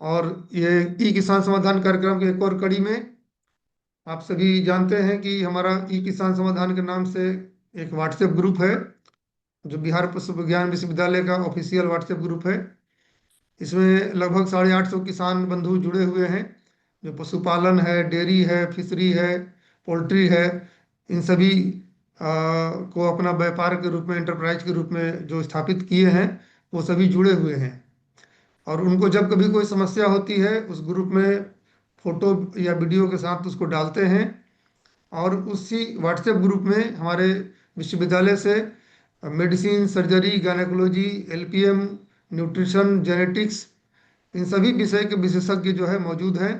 और ये ई किसान समाधान कार्यक्रम के एक और कड़ी में आप सभी जानते हैं कि हमारा ई किसान समाधान के नाम से एक व्हाट्सएप ग्रुप है, जो बिहार पशु विज्ञान विश्वविद्यालय का ऑफिशियल व्हाट्सएप ग्रुप है। इसमें लगभग 850 किसान बंधु जुड़े हुए हैं, जो पशुपालन है, डेयरी है, फिशरी है, पोल्ट्री है, इन सभी को अपना व्यापार के रूप में, एंटरप्राइज के रूप में जो स्थापित किए हैं, वो सभी जुड़े हुए हैं। और उनको जब कभी कोई समस्या होती है, उस ग्रुप में फोटो या वीडियो के साथ उसको डालते हैं, और उसी व्हाट्सएप ग्रुप में हमारे विश्वविद्यालय से medicine, surgery, gynaecology, LPM, nutrition, genetics, इन सभी विषय के विशेषज्ञ जो है मौजूद हैं,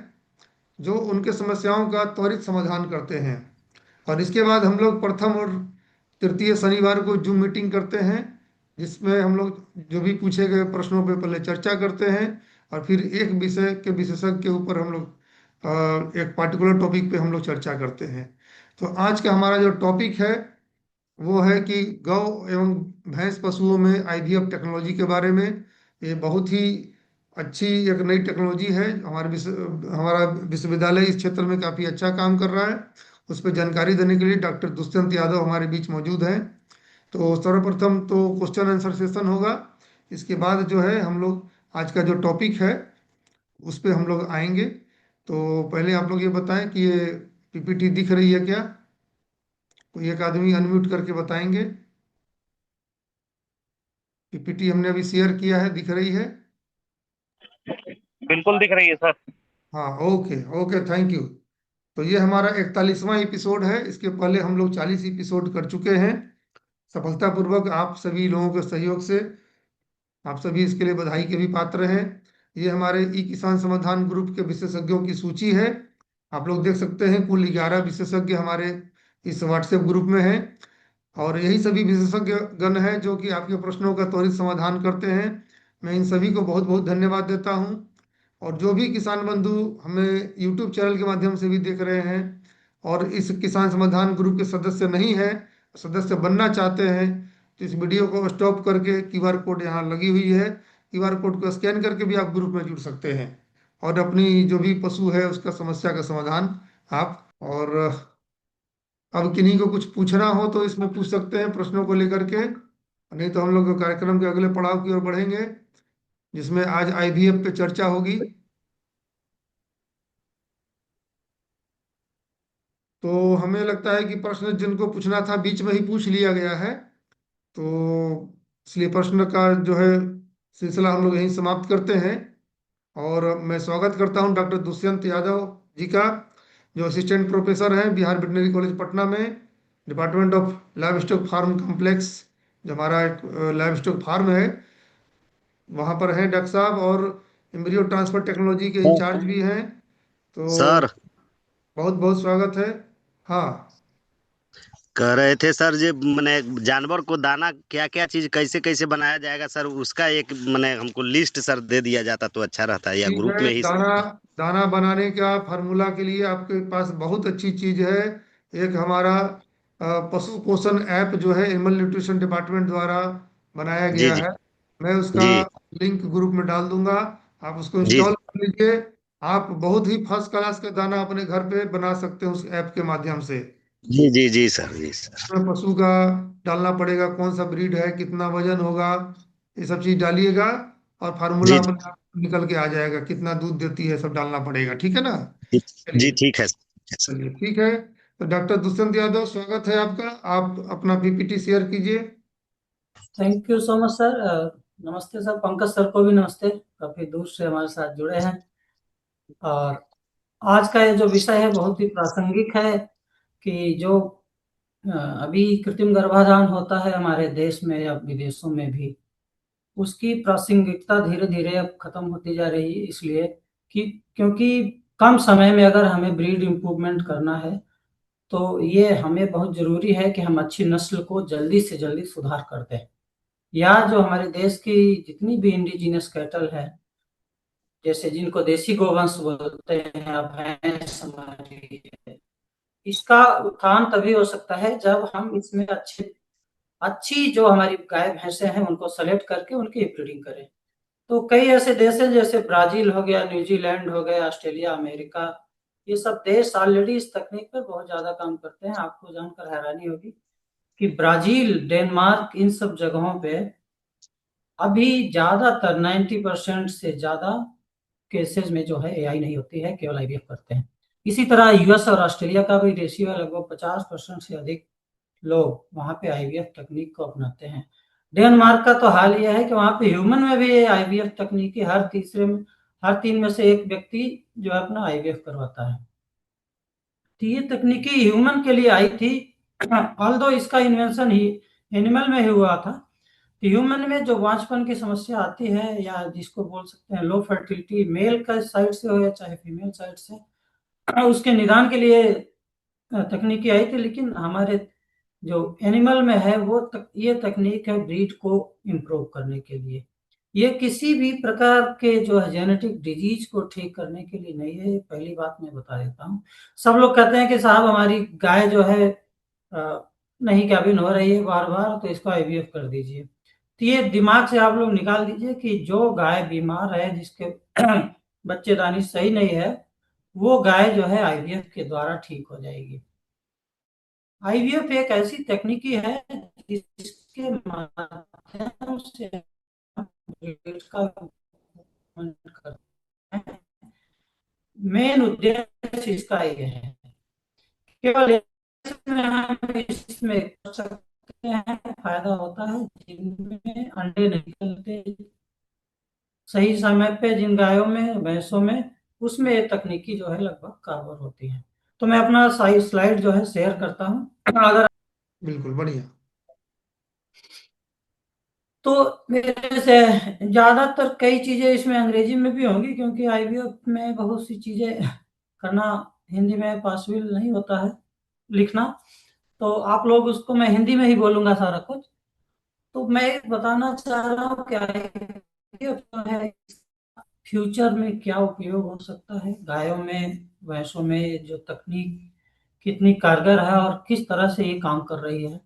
जो उनके समस्याओं का त्वरित समाधान करते हैं। और इसके बाद हम लोग प्रथम और तृतीय शनिवार को जूम मीटिंग करते हैं, जिसमें हम लोग जो भी पूछे गए प्रश्नों पे पहले चर्चा करते हैं, और फिर एक विषय के विशेषज्ञ के ऊपर हम लोग एक पार्टिकुलर टॉपिक पे हम लोग चर्चा करते हैं। तो आज का हमारा जो टॉपिक है वो है कि गौ एवं भैंस पशुओं में आईवीएफ टेक्नोलॉजी के बारे में। ये बहुत ही अच्छी एक नई टेक्नोलॉजी है। हमारा विश्वविद्यालय इस क्षेत्र में काफ़ी अच्छा काम कर रहा है। उस पर जानकारी देने के लिए डॉक्टर दुष्यंत यादव हमारे बीच मौजूद हैं। तो सर्वप्रथम तो क्वेश्चन आंसर सेशन होगा। इसके बाद जो है हम लोग आज का जो टॉपिक है उस पर हम लोग आएंगे। तो पहले आप लोग ये बताएं कि ये पीपीटी दिख रही है क्या? कोई एक आदमी अनम्यूट करके बताएंगे। पीपीटी हमने अभी शेयर किया है, दिख रही है? बिल्कुल दिख रही है सर। हाँ, ओके ओके, थैंक यू। तो ये हमारा 41वां एपिसोड है। इसके पहले हम लोग 40 एपिसोड कर चुके हैं सफलतापूर्वक, आप सभी लोगों के सहयोग से। आप सभी इसके लिए बधाई के भी पात्र हैं। ये हमारे ई किसान समाधान ग्रुप के विशेषज्ञों की सूची है। आप लोग देख सकते हैं, कुल 11 विशेषज्ञ हमारे इस व्हाट्सएप ग्रुप में हैं। और यही सभी विशेषज्ञ गण हैं जो कि आपके प्रश्नों का त्वरित समाधान करते हैं। मैं इन सभी को बहुत बहुत धन्यवाद देता हूं। और जो भी किसान बंधु हमें यूट्यूब चैनल के माध्यम से भी देख रहे हैं और इस किसान समाधान ग्रुप के सदस्य नहीं है, सदस्य बनना चाहते हैं, तो इस वीडियो को स्टॉप करके क्यूआर कोड यहाँ लगी हुई है, क्यूआर कोड को स्कैन करके भी आप ग्रुप में जुड़ सकते हैं। और अपनी जो भी पशु है उसका समस्या का समाधान आप, और अब किन्हीं को कुछ पूछना हो तो इसमें पूछ सकते हैं प्रश्नों को लेकर के। नहीं तो हम लोग कार्यक्रम के अगले पड़ाव की ओर बढ़ेंगे, जिसमें आज आईवीएफ पे चर्चा होगी। तो हमें लगता है कि प्रश्न जिनको पूछना था बीच में ही पूछ लिया गया है। तो इसलिए प्रश्न का जो है सिलसिला हम लोग यहीं समाप्त करते हैं। और मैं स्वागत करता हूं डॉक्टर दुष्यंत यादव जी का, जो असिस्टेंट प्रोफेसर हैं बिहार वेटनरी कॉलेज पटना में, department of livestock farm complex, जो हमारा एक लाइव स्टॉक फार्म है, वहाँ पर हैं डॉक्टर साहब। और एम्ब्रियो ट्रांसफर टेक्नोलॉजी के इंचार्ज भी हैं। तो सर बहुत बहुत स्वागत है। हाँ। कह रहे थे सर जी, मैंने जानवर को दाना क्या क्या चीज कैसे कैसे बनाया जाएगा सर, उसका एक मैंने हमको लिस्ट सर दे दिया जाता तो अच्छा रहता, या ठीक ग्रुप है, में ही दाना सर। दाना बनाने का फार्मूला के लिए आपके पास बहुत अच्छी चीज है। एक हमारा पशु पोषण ऐप जो है एनिमल न्यूट्रिशन डिपार्टमेंट द्वारा बनाया जी गया जी है। मैं उसका जी लिंक ग्रुप में डाल दूंगा, आप उसको जी इंस्टॉल कर लीजिए। आप बहुत ही फर्स्ट क्लास का दाना अपने घर पे बना सकते हैं उस ऐप के माध्यम से। जी जी जी सर, जी सर। उसमें पशु का डालना पड़ेगा, कौन सा ब्रीड है, कितना वजन होगा, ये सब चीज डालिएगा, और फार्मूला जी जी अपने आप निकल के आ जाएगा, कितना दूध देती है सब डालना पड़ेगा। ठीक है ना? जी जी, चलिए। ठीक है सर। चलिए ठीक है। तो डॉक्टर दुष्यंत यादव, स्वागत है आपका। आप अपना पीपीटी शेयर कीजिए। Thank you so much sir. नमस्ते सर, पंकज सर को भी नमस्ते, काफी दूर से हमारे साथ जुड़े हैं। और आज का ये जो विषय है बहुत ही प्रासंगिक है कि जो अभी कृत्रिम गर्भाधान होता है हमारे देश में या विदेशों में भी, उसकी प्रासंगिकता धीरे धीरे अब खत्म होती जा रही है, इसलिए कि क्योंकि कम समय में अगर हमें ब्रीड इम्प्रूवमेंट करना है तो ये हमें बहुत जरूरी है कि हम अच्छी नस्ल को जल्दी से जल्दी सुधार कर दें। या जो हमारे देश की जितनी भी इंडिजिनस कैटल है, जैसे जिनको देसी गोवंश बोलते हैं, या भैंस हमारी है, इसका उत्थान तभी हो सकता है जब हम इसमें अच्छी जो हमारी गाय भैंसे हैं उनको सेलेक्ट करके उनकी ब्रीडिंग करें। तो कई ऐसे देश हैं जैसे ब्राजील हो गया, न्यूजीलैंड हो गया, ऑस्ट्रेलिया, अमेरिका, ये सब देश ऑलरेडी इस तकनीक पर बहुत ज़्यादा काम करते हैं। आपको जानकर हैरानी होगी कि ब्राजील, डेनमार्क, इन सब जगहों पे अभी ज़्यादातर 90% से ज़्यादा केसेस में जो है एआई नहीं होती है, केवल आईवीएफ करते हैं। इसी तरह यूएस और ऑस्ट्रेलिया का भी रेशियो है, लगभग 50% से अधिक लोग वहाँ पे आईवीएफ तकनीक को अपनाते हैं। डेनमार्क का तो हाल यह है कि वहाँ पे ह्यूमन में भी आईवीएफ तकनीकी हर 3 में से 1 व्यक्ति जो है अपना आईवीएफ करवाता है। तो ये तकनीकी ह्यूमन के लिए आई थी, ऑल्दो इसका इन्वेंशन ही एनिमल में ही हुआ था। तो ह्यूमन में जो बांझपन की समस्या आती है, या जिसको बोल सकते हैं लो फर्टिलिटी, मेल का साइड से हो या चाहे फीमेल साइड से, उसके निदान के लिए तकनीकी आई थी। लेकिन हमारे जो एनिमल में है ये तकनीक है ब्रीड को इम्प्रूव करने के लिए। ये किसी भी प्रकार के जो है जेनेटिक डिजीज को ठीक करने के लिए नहीं है, पहली बात मैं बता देता हूँ। सब लोग कहते हैं कि साहब हमारी गाय जो है नहीं गाभिन हो रही है बार बार, तो इसको आईवीएफ कर दीजिए। तो ये दिमाग से आप लोग निकाल दीजिए कि जो गाय बीमार है, जिसके बच्चेदानी सही नहीं है, वो गाय जो है आईवीएफ के द्वारा ठीक हो जाएगी। आईवीएफ एक ऐसी तकनीकी है जिसके माध्यम से का मेन उद्देश्य इसका ये है, केवल इसमें हम इसमें कर सकते हैं, फायदा होता है जिनमें अंडे निकलते सही समय पे, जिन गायों में, भैंसों में, उसमें ये तकनीकी जो है लगभग कारगर होती है। तो मैं अपना स्लाइड जो है शेयर करता हूँ। अगर बिल्कुल बढ़िया। तो मेरे से ज़्यादातर कई चीज़ें इसमें अंग्रेजी में भी होंगी, क्योंकि आईवीएफ में बहुत सी चीज़ें करना हिंदी में पॉसिबल नहीं होता है लिखना, तो आप लोग उसको, मैं हिंदी में ही बोलूँगा सारा कुछ। तो मैं बताना चाह रहा हूँ कि आईवीएफ जो है फ्यूचर में क्या उपयोग हो सकता है गायों में, भैंसों में, जो तकनीक कितनी कारगर है और किस तरह से ये काम कर रही है।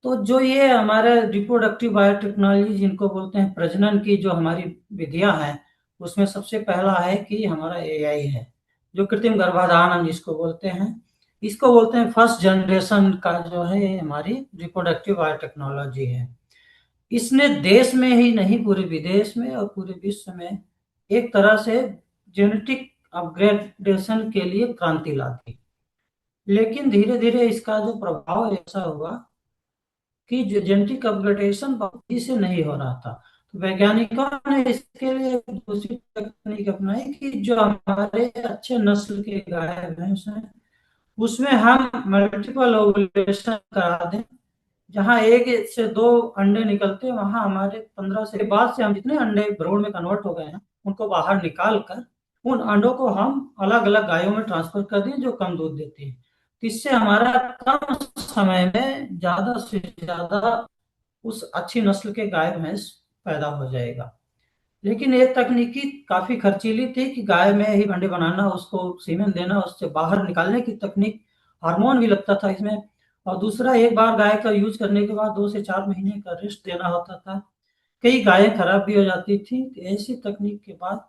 तो जो ये हमारे रिप्रोडक्टिव बायोटेक्नोलॉजी जिनको बोलते हैं, प्रजनन की जो हमारी विधियां हैं, उसमें सबसे पहला है कि हमारा एआई है, जो कृत्रिम गर्भाधान हम जिसको बोलते हैं। इसको बोलते हैं फर्स्ट जनरेशन का जो है हमारी रिप्रोडक्टिव बायोटेक्नोलॉजी है। इसने देश में ही नहीं, पूरे विदेश में और पूरे विश्व में एक तरह से जेनेटिक अपग्रेडेशन के लिए क्रांति ला दी। लेकिन धीरे धीरे इसका जो प्रभाव ऐसा हुआ कि जो जेनेटिक अपग्रेडेशन तेजी से नहीं हो रहा था, तो वैज्ञानिकों ने इसके लिए दूसरी तकनीक अपनाई कि जो हमारे अच्छे नस्ल के गाय भैंस हैं, उसमें हम मल्टीपल ओवुलेशन करा दें। जहाँ 1 से 2 अंडे निकलते हैं, वहाँ हमारे 15 से बाद से हम जितने अंडे भ्रूण में कन्वर्ट हो गए हैं, उनको बाहर निकाल कर उन अंडों को हम अलग अलग गायों में ट्रांसफर कर दें जो कम दूध देती है। तो इससे हमारा कम समय में ज्यादा से ज्यादा उस अच्छी नस्ल के गाय भैंस पैदा हो जाएगा। लेकिन ये तकनीकी काफी खर्चीली थी कि गाय में ही अंडे बनाना, उसको सीमेन देना, उससे बाहर निकालने की तकनीक, हार्मोन भी लगता था इसमें, और दूसरा एक बार गाय का यूज करने के बाद 2 से 4 महीने का रेस्ट देना होता था। कई गायें खराब भी हो जाती थी। तो ऐसी तकनीक के बाद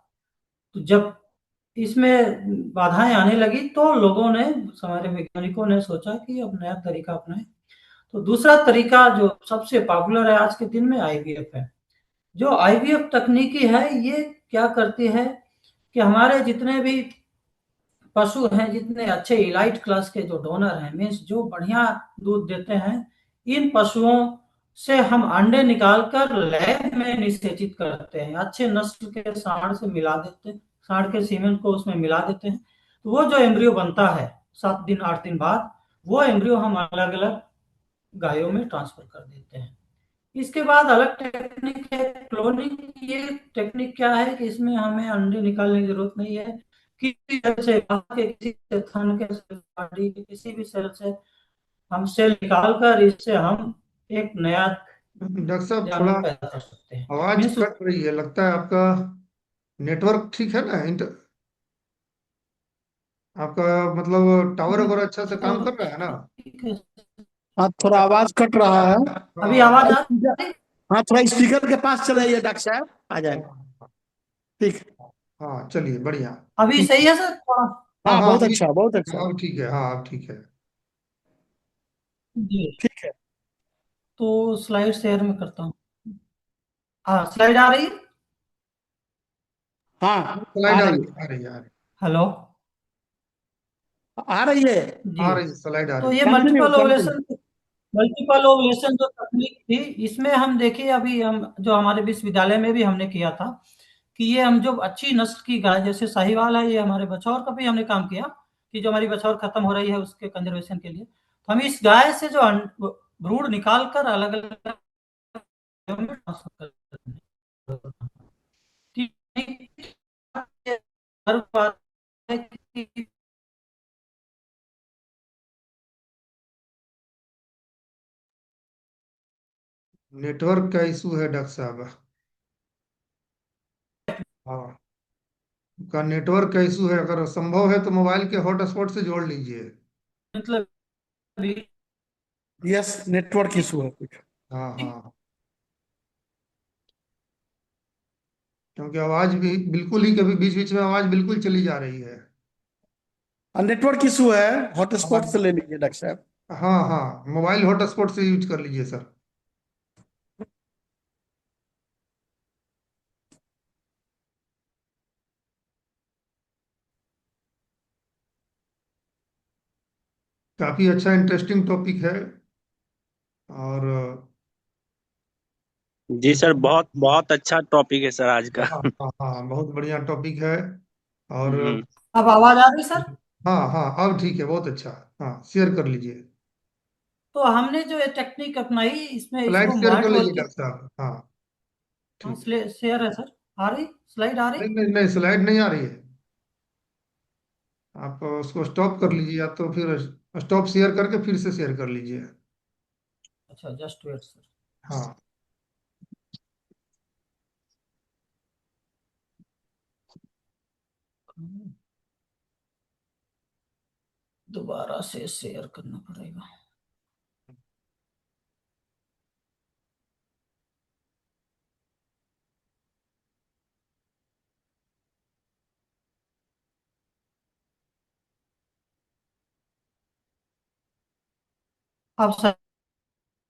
तो जब इसमें बाधाएं आने लगी, तो लोगों ने, हमारे वैज्ञानिकों ने सोचा कि अब नया तरीका अपनाएं। तो दूसरा तरीका जो सबसे पॉपुलर है आज के दिन में, आईवीएफ है। जो आईवीएफ तकनीकी है, ये क्या करती है कि हमारे जितने भी पशु हैं, जितने अच्छे इलाइट क्लास के जो डोनर हैं, मीन्स जो बढ़िया दूध देते हैं, इन पशुओं से हम अंडे निकालकर लैब में निषेचित करते हैं, अच्छे नस्ल के सांड से मिला देते हैं, सांड के सीमेंट को उसमें मिला देते हैं। तो वो जो एम्ब्रियो बनता है 7 दिन 8 दिन बाद, वो एम्ब्रियो हम अलग अलग गायों में ट्रांसफर कर देते हैं। इसके बाद अलग टेक्निक है क्लोनिंग। ये टेक्निक क्या है कि इसमें हमें अंडे निकालने की जरूरत नहीं है, किसी सेल से, किसी से, थन के सेल, बॉडी के किसी भी सेल से हम सेल निकाल कर इससे हम एक नया डॉक्टर साहब थोड़ा जानवर पैदा कर सकते हैं। आवाज मीन्स कट रही है, लगता है आपका नेटवर्क ठीक है ना? आपका मतलब टावर वगैरह अच्छा से काम कर रहा है ना? हाँ, थोड़ा आवाज कट रहा है। अभी आवाज आ हाँ, थोड़ा स्पीकर के पास चले जाइए डॉक्टर साहब, आ जाएगा। ठीक है। हाँ चलिए बढ़िया। अभी सही है सर थोड़ा? हाँ हाँ, हाँ बहुत अभी अच्छा, बहुत अच्छा। अब ठीक है, हाँ अब ठीक है। जी। ठीक है। तो स्लाइड शेयर में करता हूँ। हाँ, स्लाइड आ रही है। हाँ, आ स्लाइड आ रही रही है, आ रही आ रही हेलो। आ रही है। जी। आ रही स्लाइड आ तो रही। ये कंटिन्यू कंटिन्यू। मल्टीपल ओवलेशन जो तकनीक थी, इसमें हम देखिए अभी हम जो हमारे विश्वविद्यालय में भी हमने किया था कि ये हम जो अच्छी नस्ल की गाय जैसे साहिवाल है, ये हमारे बछौर का भी हमने काम किया कि जो हमारी बछौर खत्म हो रही है उसके कंजर्वेशन के लिए, तो हम इस गाय से जो भ्रूण निकाल कर अलग अलग में ट्रांसफर करते हैं। हर बात है कि नेटवर्क का इशू है डॉक्टर साहब। हाँ का नेटवर्क का इशू है, अगर संभव है तो मोबाइल के हॉटस्पॉट से जोड़ लीजिए। मतलब यस, नेटवर्क इशू है कुछ। हाँ हाँ, क्योंकि आवाज भी बिल्कुल ही कभी बीच बीच में आवाज बिल्कुल चली जा रही है। नेटवर्क इशू है, हॉटस्पॉट से हाँ ले लीजिए डॉक्टर साहब। हाँ हाँ, मोबाइल हॉटस्पॉट से यूज कर लीजिए सर। काफी अच्छा इंटरेस्टिंग टॉपिक है। और जी सर, बहुत बहुत अच्छा टॉपिक है सर आज का। हाँ हाँ हाँ, बहुत बढ़िया टॉपिक है। और हम्म। अब आवाज आ रही सर? हाँ हाँ अब ठीक है, बहुत अच्छा। हाँ शेयर कर लीजिए। तो हमने जो ये टेक्निक अपनाई इसमें स्लाइड इसको शेयर कर मार्ट लीजिए वर्क। डॉक्टर साहब। हाँ हाँ, ठीक है। शेयर है सर। आ रही स्लाइड आ रही? नहीं नहीं नहीं, स्लाइड नहीं आ रही है। आप उसको स्टॉप कर लीजिए, या तो फिर स्टॉप शेयर करके फिर से शेयर कर लीजिए। अच्छा, जस्ट वेट सर। हाँ दोबारा से शेयर करना पड़ेगा। अब सर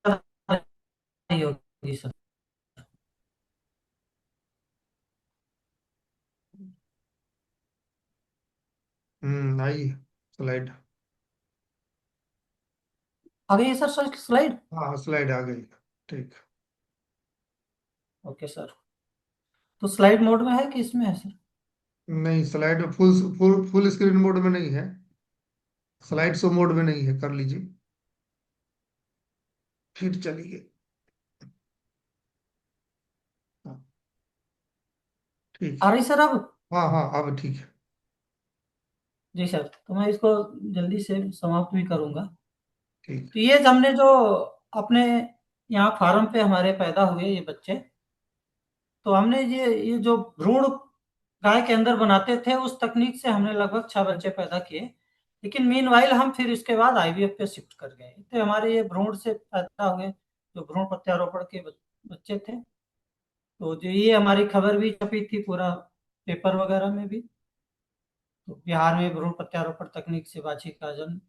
नहीं होगी सर। आई स्लाइड। आ गई है सर सर स्लाइड? हाँ स्लाइड आ गई। ठीक। Okay sir. तो स्लाइड मोड में है कि इसमें है सर? नहीं slide full full full screen mode में नहीं है, स्लाइड शो मोड में नहीं है, कर लीजिए फिर चलिए। हाँ, ठीक। आ रही सर अब? हाँ हाँ अब ठीक है। जी सर, तो मैं इसको जल्दी से समाप्त भी करूंगा। ठीक। तो ये हमने जो अपने यहाँ फार्म पे हमारे पैदा हुए ये बच्चे, तो हमने ये जो भ्रूण गाय के अंदर बनाते थे उस तकनीक से हमने लगभग 6 बच्चे पैदा किए। लेकिन मीनवाइल हम फिर इसके बाद आईवीएफ पे शिफ्ट कर गए, तो हमारे ये भ्रूण से पैदा हुए जो भ्रूण प्रत्यारोपण के बच्चे थे। तो जो ये हमारी खबर भी छपी थी पूरा पेपर वगैरह में भी। तो बिहार में भ्रूण प्रत्यारोपण तकनीक से बाछी का जन्म।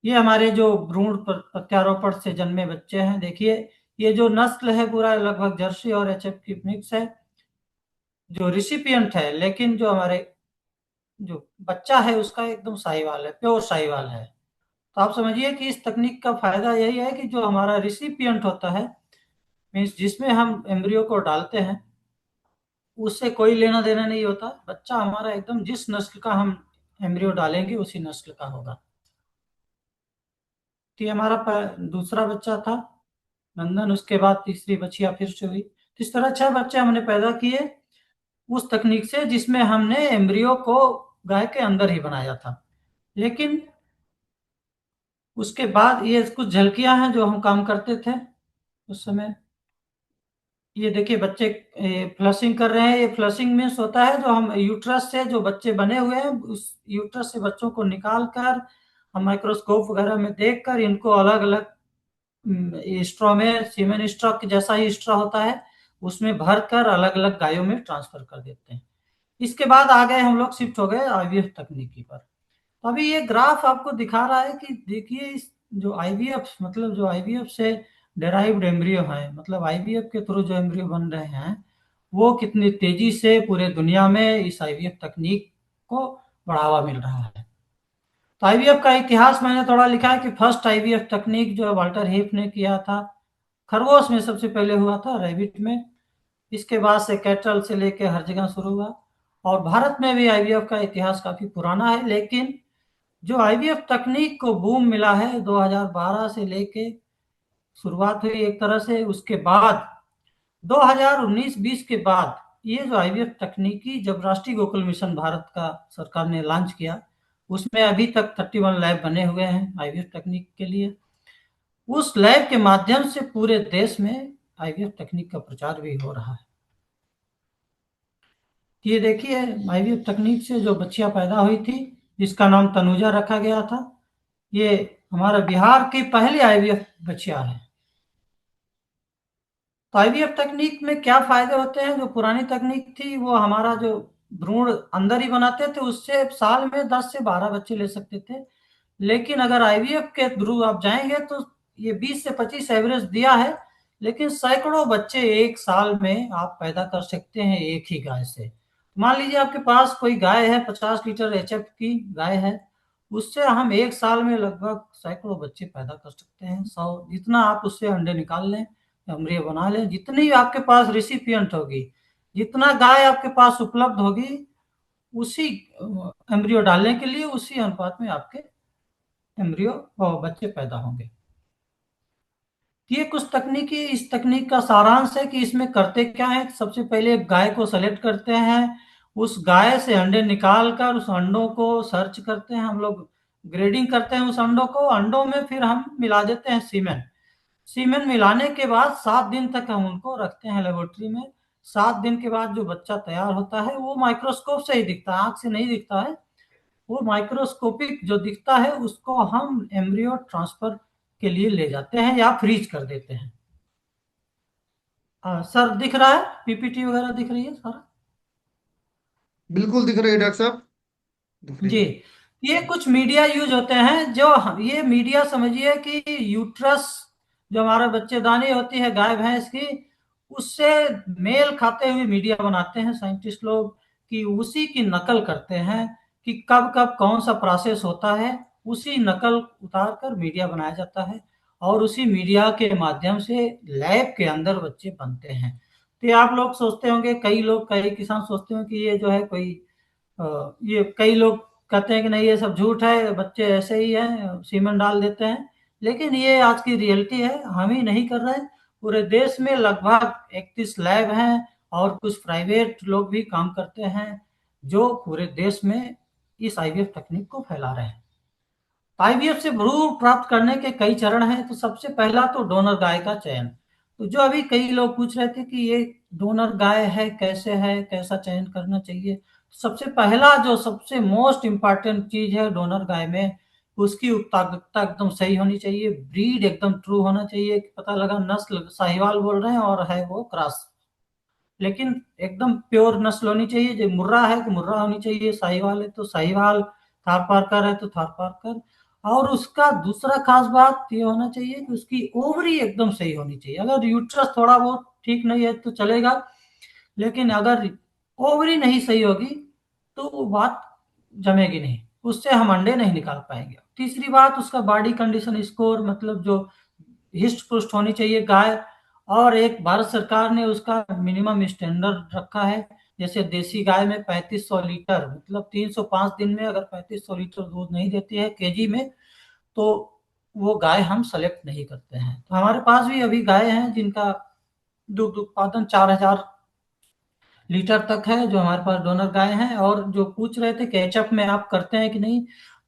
ये हमारे जो भ्रूण प्रत्यारोपण से जन्मे बच्चे हैं, देखिए ये जो नस्ल है पूरा लगभग जर्सी और एचएफ की मिक्स है। जो रिसिपिएंट है, लेकिन जो हमारे जो बच्चा है उसका एकदम साहीवाल है, प्योर साहीवाल है। तो आप समझिए कि इस तकनीक का फायदा यही है कि जो हमारा रिसिपिएंट होता है, मीन्स जिसमें हम एम्ब्रियो को डालते हैं, उससे कोई लेना देना नहीं होता। बच्चा हमारा एकदम जिस नस्ल का हम एम्ब्रियो डालेंगे उसी नस्ल का होगा। तो ये हमारा दूसरा बच्चा था नंदन। उसके बाद तीसरी बच्चियां फिर से हुई। तो इस तरह 6 बच्चे हमने पैदा किए उस तकनीक से जिसमें हमने एम्ब्रियो को गाय के अंदर ही बनाया था। लेकिन उसके बाद ये कुछ झलकियां हैं जो हम काम करते थे उस समय। ये देखिए बच्चे फ्लशिंग कर रहे हैं। ये फ्लशिंग मीन्स होता है जो हम यूट्रस से जो बच्चे बने हुए हैं उस यूट्रस से बच्चों को निकाल कर हम माइक्रोस्कोप वगैरह में देख कर इनको अलग अलग स्ट्रॉ में सीमेन स्ट्रॉ जैसा ही स्ट्रॉ होता है उसमें भरकर अलग अलग गायों में ट्रांसफर कर देते हैं। इसके बाद आ गए हम लोग, शिफ्ट हो गए आईवीएफ तकनीकी पर। तो अभी ये ग्राफ आपको दिखा रहा है कि देखिए इस जो आईवीएफ मतलब जो आईवीएफ से डेराइव्ड एम्ब्रियो है, मतलब आईवीएफ के थ्रू जो एम्ब्रियो बन रहे हैं, वो कितनी तेजी से पूरे दुनिया में इस आईवीएफ तकनीक को बढ़ावा मिल रहा है। तो आईवीएफ का इतिहास मैंने थोड़ा लिखा है कि फर्स्ट आईवीएफ तकनीक जो वाल्टर हिप ने किया था, खरगोश में सबसे पहले हुआ था, रैबिट में। इसके बाद से कैटल से लेके हर जगह शुरू हुआ। और भारत में भी आईवीएफ का इतिहास काफी पुराना है, लेकिन जो आईवीएफ तकनीक को बूम मिला है 2012 से लेके शुरुआत हुई एक तरह से, उसके बाद 2019-20 के बाद ये जो आईवीएफ तकनीकी, जब राष्ट्रीय गोकुल मिशन भारत का सरकार ने लॉन्च किया, उसमें अभी तक 31 लैब बने हुए हैं आईवीएफ तकनीक के लिए। उस लैब के माध्यम से पूरे देश में आईवीएफ तकनीक का प्रचार भी हो रहा है। ये देखिए आईवीएफ तकनीक से जो बच्चियां पैदा हुई थी, जिसका नाम तनुजा रखा गया था, ये हमारा बिहार की पहली आईवीएफ बच्चिया है। तो आईवीएफ तकनीक में क्या फायदे होते हैं? जो पुरानी तकनीक थी वो हमारा जो भ्रूण अंदर ही बनाते थे, उससे साल में 10 से 12 बच्चे ले सकते थे। लेकिन अगर आईवीएफ के थ्रू आप जाएंगे तो ये 20 से 25 एवरेज दिया है, लेकिन सैकड़ों बच्चे एक साल में आप पैदा कर सकते हैं एक ही गाय से। मान लीजिए आपके पास कोई गाय है, 50 लीटर एचएफ की गाय है, उससे हम एक साल में लगभग सैकड़ों बच्चे पैदा कर सकते हैं। 100 जितना आप उससे अंडे निकाल लें, एम्ब्रियो बना लें, जितनी आपके पास रिसिपिएंट होगी, जितना गाय आपके पास उपलब्ध होगी, उसी एम्ब्रियो डालने के लिए उसी अनुपात में आपके एम्ब्रियो और बच्चे पैदा होंगे। ये कुछ तकनीकी, इस तकनीक का सारांश है कि इसमें करते क्या है। सबसे पहले एक गाय को सेलेक्ट करते हैं, उस गाय से अंडे निकाल कर उस अंडों को सर्च करते हैं हम लोग, ग्रेडिंग करते हैं उस अंडों को। अंडों में फिर हम मिला देते हैं सीमेन। सीमेन मिलाने के बाद 7 दिन तक हम उनको रखते हैं लेबोरेटरी में। 7 दिन के बाद जो बच्चा तैयार होता है वो माइक्रोस्कोप से ही दिखता है, आंख से नहीं दिखता है। वो माइक्रोस्कोपिक जो दिखता है उसको हम एम्ब्रियो ट्रांसफर के लिए ले जाते हैं या फ्रीज कर देते हैं। सर दिख रहा है? पीपीटी वगैरह दिख रही है सारा? बिल्कुल दिख रही है डॉक्टर साहब, दिख रही जी, है। ये कुछ मीडिया यूज होते हैं, जो ये मीडिया समझिए कि यूट्रस जो हमारा बच्चेदानी होती है गाय भैंस की, उससे मेल खाते हुए मीडिया बनाते हैं साइंटिस्ट लोग, कि उसी की नकल करते हैं कि कब कब कौन सा प्रोसेस होता है, उसी नकल उतार कर मीडिया बनाया जाता है और उसी मीडिया के माध्यम से लैब के अंदर बच्चे बनते हैं। तो ये आप लोग सोचते होंगे, कई लोग, कई किसान सोचते होंगे कि ये जो है कोई ये कई लोग कहते हैं कि नहीं ये सब झूठ है, बच्चे ऐसे ही हैं, सीमेंट डाल देते हैं। लेकिन ये आज की रियलिटी है, हम ही नहीं कर रहे हैं। पूरे देश में लगभग 31 लैब हैं और कुछ प्राइवेट लोग भी काम करते हैं जो पूरे देश में इस आईवीएफ तकनीक को फैला रहे हैं। आईवीएफ से भ्रूण प्राप्त करने के कई चरण हैं। तो सबसे पहला तो डोनर गाय का चयन। तो जो अभी कई लोग पूछ रहे थे कि ये डोनर गाय है, कैसे है, कैसा चयन करना चाहिए। सबसे पहला जो सबसे मोस्ट इम्पॉर्टेंट चीज है डोनर गाय में, उसकी उत्पादकता एकदम सही होनी चाहिए, ब्रीड एकदम ट्रू होना चाहिए, पता लगा नस्ल साहिवाल बोल रहे हैं और है वो क्रॉस, लेकिन एकदम प्योर नस्ल होनी चाहिए। जो मुर्रा है तो मुर्रा होनी चाहिए, साहिवाल है तो साहिवाल, थारपारकर है तो थारपारकर। और उसका दूसरा खास बात ये होना चाहिए कि उसकी ओवरी एकदम सही होनी चाहिए। अगर यूट्रस थोड़ा बहुत ठीक नहीं है तो चलेगा, लेकिन अगर ओवरी नहीं सही होगी तो वो बात जमेगी नहीं, उससे हम अंडे नहीं निकाल पाएंगे। तीसरी बात, उसका बॉडी कंडीशन स्कोर, मतलब जो हिस्ट पुष्ट होनी चाहिए गाय। और एक भारत सरकार ने उसका मिनिमम स्टैंडर्ड रखा है। जैसे देसी गाय में 3500 लीटर, मतलब 305 दिन में अगर 3500 लीटर दूध नहीं देती है केजी में, तो वो गाय हम सेलेक्ट नहीं करते हैं। तो हमारे पास भी अभी गाय हैं जिनका दुग्ध उत्पादन 4000 लीटर तक है, जो हमारे पास डोनर गाय हैं। और जो पूछ रहे थे कि एचएफ में आप करते हैं कि नहीं,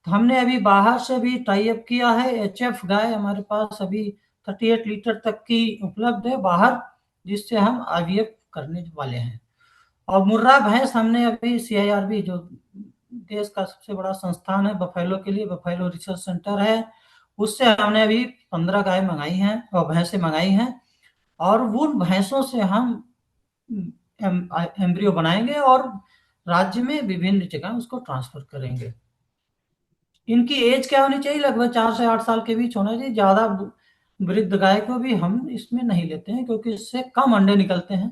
तो हमने अभी बाहर से भी टाई अप किया है। एचएफ गाय हमारे पास अभी 38 लीटर तक की उपलब्ध है बाहर, जिससे हम आईवीएफ करने वाले हैं। और मुर्रा भैंस हमने अभी सीआईआरबी, जो देश का सबसे बड़ा संस्थान है बफेलो के लिए, बफेलो रिसर्च सेंटर है, उससे हमने अभी 15 गाय मंगाई हैं और भैंसें मंगाई हैं। और उन भैंसों से हम एम्ब्रियो बनाएंगे और राज्य में विभिन्न जगह उसको ट्रांसफर करेंगे। इनकी एज क्या होनी चाहिए? लगभग 4 से 8 साल के बीच होना चाहिए। ज्यादा वृद्ध गाय को भी हम इसमें नहीं लेते हैं क्योंकि इससे कम अंडे निकलते हैं।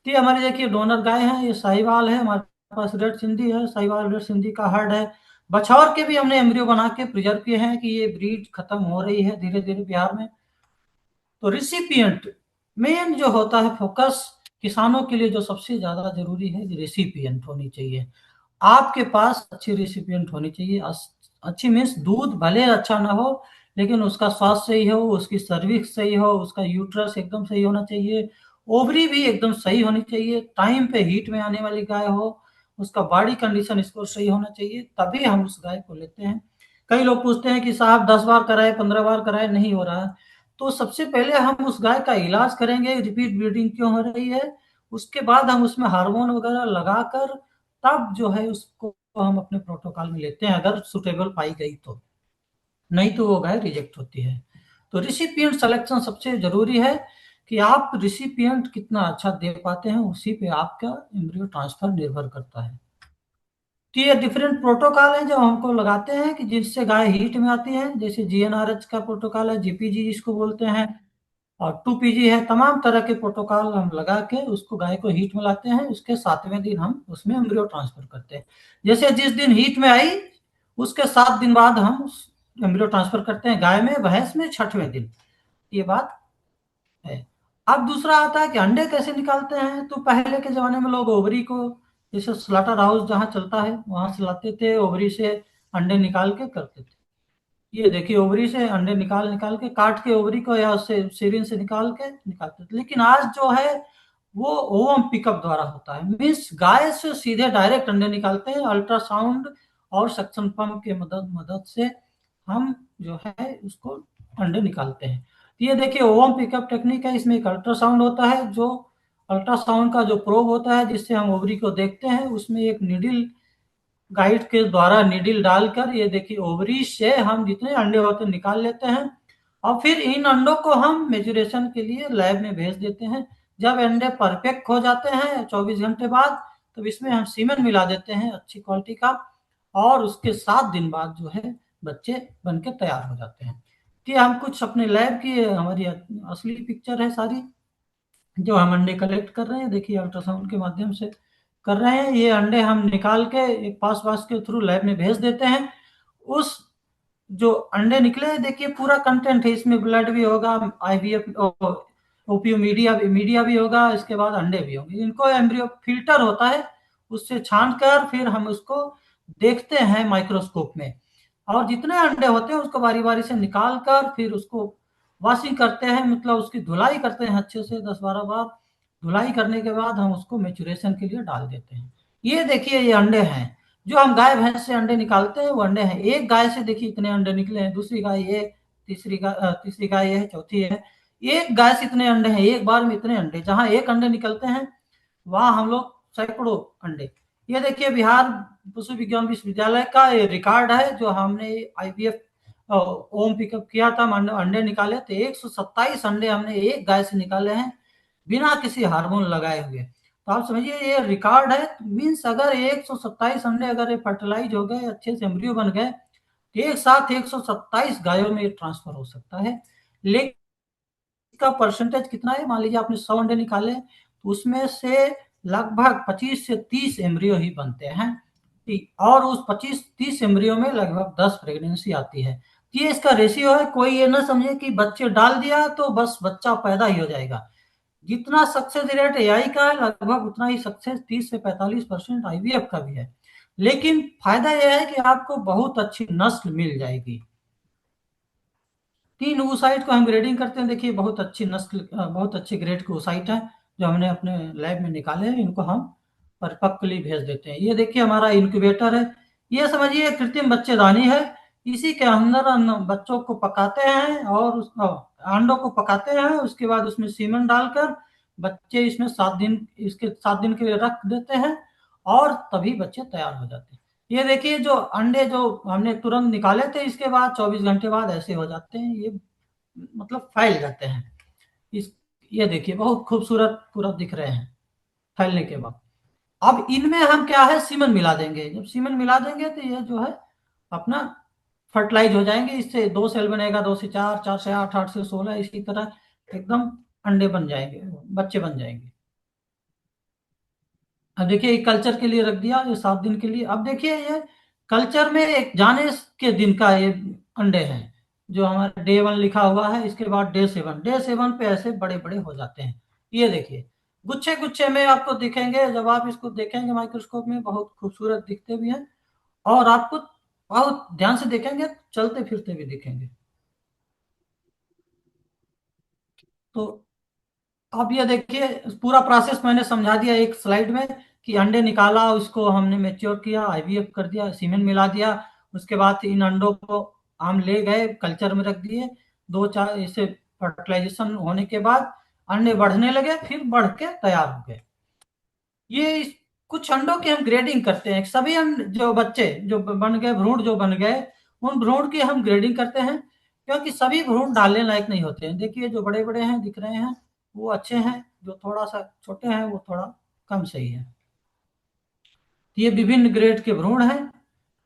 तो ये हमारी देखिए डोनर गाय है, ये साहिवाल है, हमारे पास रेड सिंधी है, साहिवाल रेड सिंधी का हर्ड है। बछौर के भी हमने एम्ब्रियो बना के प्रिजर्व किए हैं कि ये ब्रीड खत्म हो रही है धीरे धीरे बिहार में। तो रिसिपिएंट मेन जो होता है फोकस किसानों के लिए जो सबसे ज्यादा जरूरी है, रिसिपिएंट होनी चाहिए। आपके पास अच्छी रिसिपिएंट होनी चाहिए। अच्छी मीन्स दूध भले अच्छा ना हो लेकिन उसका स्वास्थ्य सही हो, उसकी सर्विक्स सही हो, उसका यूट्रस एकदम सही होना चाहिए, ओवरी भी एकदम सही होनी चाहिए, टाइम पे हीट में आने वाली गाय हो, उसका बॉडी कंडीशन इसको सही होना चाहिए, तभी हम उस गाय को लेते हैं। कई लोग पूछते हैं कि साहब 10 बार कराए 15 बार कराए नहीं हो रहा है। तो सबसे पहले हम उस गाय का इलाज करेंगे, रिपीट ब्रीडिंग क्यों हो रही है, उसके बाद हम उसमें हार्मोन वगैरह लगाकर तब जो है उसको हम अपने प्रोटोकॉल में लेते हैं, अगर सुटेबल पाई गई तो। नहीं तो वो गाय रिजेक्ट होती है। तो रिसिपिएंट सिलेक्शन सबसे जरूरी है कि आप रिसिपिएंट कितना अच्छा दे पाते हैं, उसी पे आपका एम्ब्रियो ट्रांसफर निर्भर करता है। तो ये डिफरेंट प्रोटोकॉल है जो हमको लगाते हैं कि जिससे गाय हीट में आती है, जैसे जीएनआरएच का प्रोटोकॉल है, जीपीजी जिसको बोलते हैं, और 2पीजी है। तमाम तरह के प्रोटोकॉल हम लगा के उसको गाय को हीट में लाते हैं, उसके 7वें दिन हम उसमें एम्ब्रियो ट्रांसफर करते हैं। जैसे जिस दिन हीट में आई उसके 7 दिन बाद हम उस एम्ब्रियो ट्रांसफर करते हैं गाय में, भैंस में 6वें दिन। ये बात है। अब दूसरा आता है कि अंडे कैसे निकालते हैं। तो पहले के जमाने में लोग ओवरी को, जैसे स्लॉटर हाउस जहाँ चलता है वहां से लाते थे, ओवरी से अंडे निकाल के करते थे। ये देखिए ओवरी से अंडे निकाल निकाल के काट के ओवरी को या उससे सीरिन से निकाल के निकालते थे। लेकिन आज जो है वो ओवम पिकअप द्वारा होता है, मीन्स गाय से सीधे डायरेक्ट अंडे निकालते हैं, अल्ट्रासाउंड और सक्शन पंप के मदद मदद से हम जो है उसको अंडे निकालते हैं। तो ये देखिए ओवम पिकअप टेक्निक है। इसमें एक अल्ट्रासाउंड होता है, जो अल्ट्रासाउंड का जो प्रोब होता है जिससे हम ओवरी को देखते हैं, उसमें एक निडिल गाइड के द्वारा निडिल डालकर ये देखिए ओवरी से हम जितने अंडे होते हैं निकाल लेते हैं, और फिर इन अंडों को हम मेचुरेशन के लिए लैब में भेज देते हैं। जब अंडे परफेक्ट हो जाते हैं 24 घंटे बाद, तब इसमें हम सीमेन मिला देते हैं अच्छी क्वालिटी का, और उसके 7 दिन बाद जो है बच्चे बन के तैयार हो जाते हैं। कि हम कुछ अपने लैब की हमारी असली पिक्चर है सारी, जो हम अंडे कलेक्ट कर रहे हैं, देखिए अल्ट्रासाउंड के माध्यम से कर रहे हैं। ये अंडे हम निकाल के एक पास पास के थ्रू लैब में भेज देते हैं। उस जो अंडे निकले हैं देखिए पूरा कंटेंट है इसमें, ब्लड भी होगा, आईवीएफ ओपीयू मीडिया मीडिया भी होगा, इसके बाद अंडे भी होंगे। इनको एम्ब्रियो फिल्टर होता है, उससे छान कर फिर हम उसको देखते हैं माइक्रोस्कोप में, और जितने अंडे होते हैं उसको बारी बारी से निकाल कर फिर उसको वॉशिंग करते हैं, मतलब उसकी धुलाई करते हैं अच्छे से 10-12 बार। धुलाई करने के बाद हम उसको मेचुरेशन के लिए डाल देते हैं। ये देखिए ये अंडे हैं जो हम गाय भैंस से अंडे निकालते हैं, वो अंडे हैं। एक गाय से देखिए इतने अंडे निकले हैं, दूसरी गाय ये, तीसरी गाय ये है, चौथी है। एक गाय से इतने अंडे हैं, एक बार में इतने अंडे। जहां एक अंडे निकलते हैं वहां हम लोग सैकड़ों अंडे। ये देखिए बिहार पशु विज्ञान विश्वविद्यालय का ये रिकॉर्ड है, जो हमने आईवीएफ ओम पिकअप किया था, अंडे निकाले थे। 127 अंडे हमने एक गाय से निकाले हैं बिना किसी हार्मोन लगाए हुए। तो आप समझिए ये रिकॉर्ड है। मीन्स अगर 127 अंडे अगर ये फर्टिलाइज हो गए, अच्छे से एम्ब्रियो बन गए, तो एक साथ 127 गायों में ट्रांसफर हो सकता है। लेकिन इसका परसेंटेज कितना है? मान लीजिए आपने 100 अंडे निकाले तो उसमें से लगभग 25 से 30 एम्ब्रियो ही बनते हैं, और उस 25-30 एम्ब्रियो में लगभग 10 प्रेगनेंसी आती है। ये इसका रेशियो है। कोई ये ना समझे कि बच्चे डाल दिया तो बस बच्चा पैदा ही हो जाएगा। जितना सक्सेस रेट एआई का है लगभग उतना ही सक्सेस 30 से 45% आईवीएफ का भी है। लेकिन फायदा यह है कि आपको बहुत अच्छी नस्ल मिल जाएगी। 3 oocyte को हम ग्रेडिंग करते हैं। देखिए बहुत अच्छी नस्ल, बहुत अच्छे ग्रेड के oocyte है जो हमने अपने लैब में निकाले हैं। इनको हम परिपक्व के लिए भेज देते हैं। ये देखिए हमारा इंक्यूबेटर है। ये समझिए कृत्रिम बच्चेदानी है। इसी के अंदर बच्चों को पकाते हैं और अंडों को पकाते हैं, उसके बाद उसमें सीमेंट डालकर बच्चे इसमें 7 दिन, इसके 7 दिन के लिए रख देते हैं, और तभी बच्चे तैयार हो जाते हैं। ये देखिए जो अंडे जो हमने तुरंत निकाले थे, इसके बाद 24 घंटे बाद ऐसे हो जाते हैं, ये मतलब फैल जाते हैं। इस ये देखिए बहुत खूबसूरत पूरा दिख रहे हैं। फैलने के बाद। अब इनमें हम क्या है, सीमेंट मिला देंगे। जब सीमेंट मिला देंगे तो ये जो है अपना फर्टिलाइज हो जाएंगे। इससे 2 सेल बनेगा, 2 से 4, 4 से 8, 8 से 16, इसी तरह एकदम अंडे बन जाएंगे, बच्चे बन जाएंगे। अब देखिए ये कल्चर के लिए रख दिया, ये 7 दिन के लिए। अब देखिए ये कल्चर में एक जाने के दिन का ये अंडे हैं, जो हमारा डे 1 लिखा हुआ है। इसके बाद डे 7 पे ऐसे बड़े बड़े हो जाते हैं। ये देखिए गुच्छे गुच्छे में आपको दिखेंगे। जब आप इसको देखेंगे माइक्रोस्कोप में, बहुत खूबसूरत दिखते भी हैं, और आपको बहुत ध्यान से देखेंगे चलते फिरते भी दिखेंगे। तो अब ये देखिए पूरा प्रोसेस मैंने समझा दिया एक स्लाइड में, कि अंडे निकाला, उसको हमने मैच्योर किया, आईवीएफ कर दिया, सीमेंट मिला दिया। उसके बाद इन अंडों को हम ले गए कल्चर में रख दिए। 2-4 इसे फर्टिलाइजेशन होने के बाद अंडे बढ़ने लगे, फिर बढ़ के तैयार हो गए। ये कुछ अंडों की हम ग्रेडिंग करते हैं। सभी जो बच्चे जो बन गए, भ्रूण जो बन गए, उन भ्रूण की हम ग्रेडिंग करते हैं, क्योंकि सभी भ्रूण डालने लायक नहीं होते हैं। देखिए जो बड़े बड़े हैं दिख रहे हैं वो अच्छे हैं, जो थोड़ा सा छोटे हैं वो थोड़ा कम सही है। ये विभिन्न ग्रेड के भ्रूण हैं।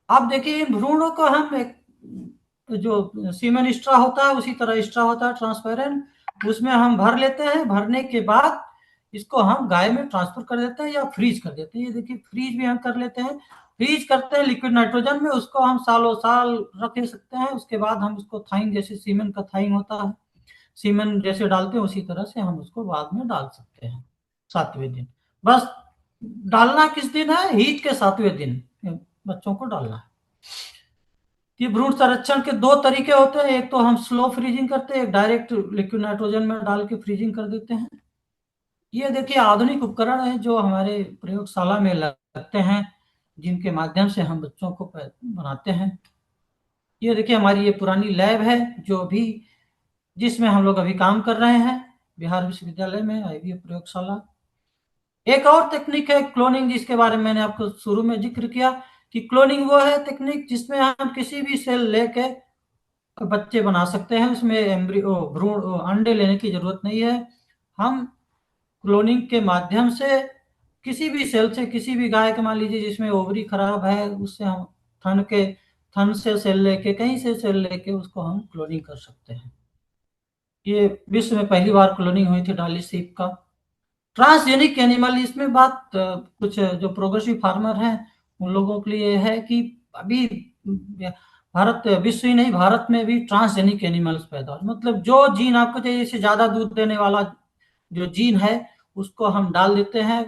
अब देखिए इन भ्रूणों को हम एक जो सीमेन स्ट्रा होता है उसी तरह स्ट्रा होता है ट्रांसपेरेंट, उसमें हम भर लेते हैं। भरने के बाद इसको हम गाय में ट्रांसफर कर देते हैं या फ्रीज कर देते हैं। ये देखिए फ्रीज भी हम कर लेते हैं। फ्रीज करते हैं लिक्विड नाइट्रोजन में, उसको हम सालों साल रख सकते हैं। उसके बाद हम उसको थाइन, जैसे सीमेन का थाइन होता है, सीमेन जैसे डालते हैं उसी तरह से हम उसको बाद में डाल सकते हैं 7वें दिन। बस डालना किस दिन है, हीट के 7वें दिन बच्चों को डालना है। ये भ्रूण संरक्षण के 2 तरीके होते हैं, एक तो हम स्लो फ्रीजिंग करते हैं, एक डायरेक्ट लिक्विड नाइट्रोजन में डाल के फ्रीजिंग कर देते हैं। ये देखिए आधुनिक उपकरण है जो हमारे प्रयोगशाला में लगते हैं, जिनके माध्यम से हम बच्चों को बनाते हैं। ये देखिए हमारी ये पुरानी लैब है जो भी, जिसमें हम लोग अभी काम कर रहे हैं, बिहार विश्वविद्यालय में आईवीएफ प्रयोगशाला। एक और तकनीक है क्लोनिंग, जिसके बारे में मैंने आपको शुरू में जिक्र किया, कि क्लोनिंग वो है तकनीक जिसमें हम किसी भी सेल लेके बच्चे बना सकते हैं। उसमें एम्ब्रियो, भ्रूण, अंडे लेने की जरूरत नहीं है। हम क्लोनिंग के माध्यम से किसी भी सेल से, किसी भी गाय के मान लीजिए जिसमें ओवरी खराब है, उससे हम थन से सेल लेके, कहीं से सेल लेके उसको हम क्लोनिंग कर सकते हैं। ये विश्व में पहली बार क्लोनिंग हुई थी डाली सीप का। ट्रांसजेनिक एनिमल, इसमें बात कुछ जो प्रोग्रेसिव फार्मर हैं उन लोगों के लिए है कि अभी भारत, विश्व ही नहीं भारत में भी ट्रांसजेनिक एनिमल्स पैदा हो, मतलब जो जीन आपको चाहिए, इससे ज्यादा दूध देने वाला जो जीन है उसको हम डाल देते हैं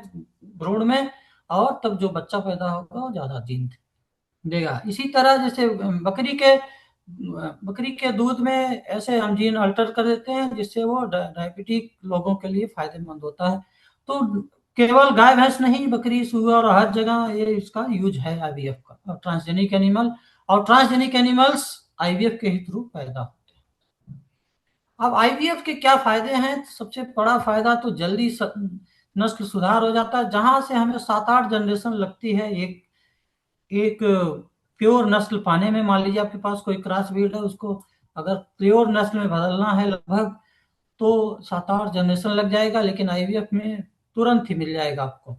भ्रूण में, और तब जो बच्चा पैदा होगा वो ज्यादा जीन देगा। इसी तरह जैसे बकरी के दूध में ऐसे हम जीन अल्टर कर देते हैं जिससे वो डायबिटिक लोगों के लिए फायदेमंद होता है। तो केवल गाय भैंस नहीं, बकरी, सुअर, हर जगह ये इसका यूज है आईवीएफ का, और ट्रांसजेनिक एनिमल। और ट्रांसजेनिक एनिमल्स आईवीएफ के ही थ्रू पैदा होते हैं। अब आईवीएफ के क्या फायदे हैं? सबसे बड़ा फायदा तो जल्दी नस्ल सुधार हो जाता है। जहां से हमें 7-8 जनरेशन लगती है एक एक प्योर नस्ल पाने में। मान लीजिए आपके पास कोई क्रॉस ब्रीड है, उसको अगर प्योर नस्ल में बदलना है लगभग तो 7-8 जनरेशन लग जाएगा, लेकिन आईवीएफ में तुरंत ही मिल जाएगा आपको।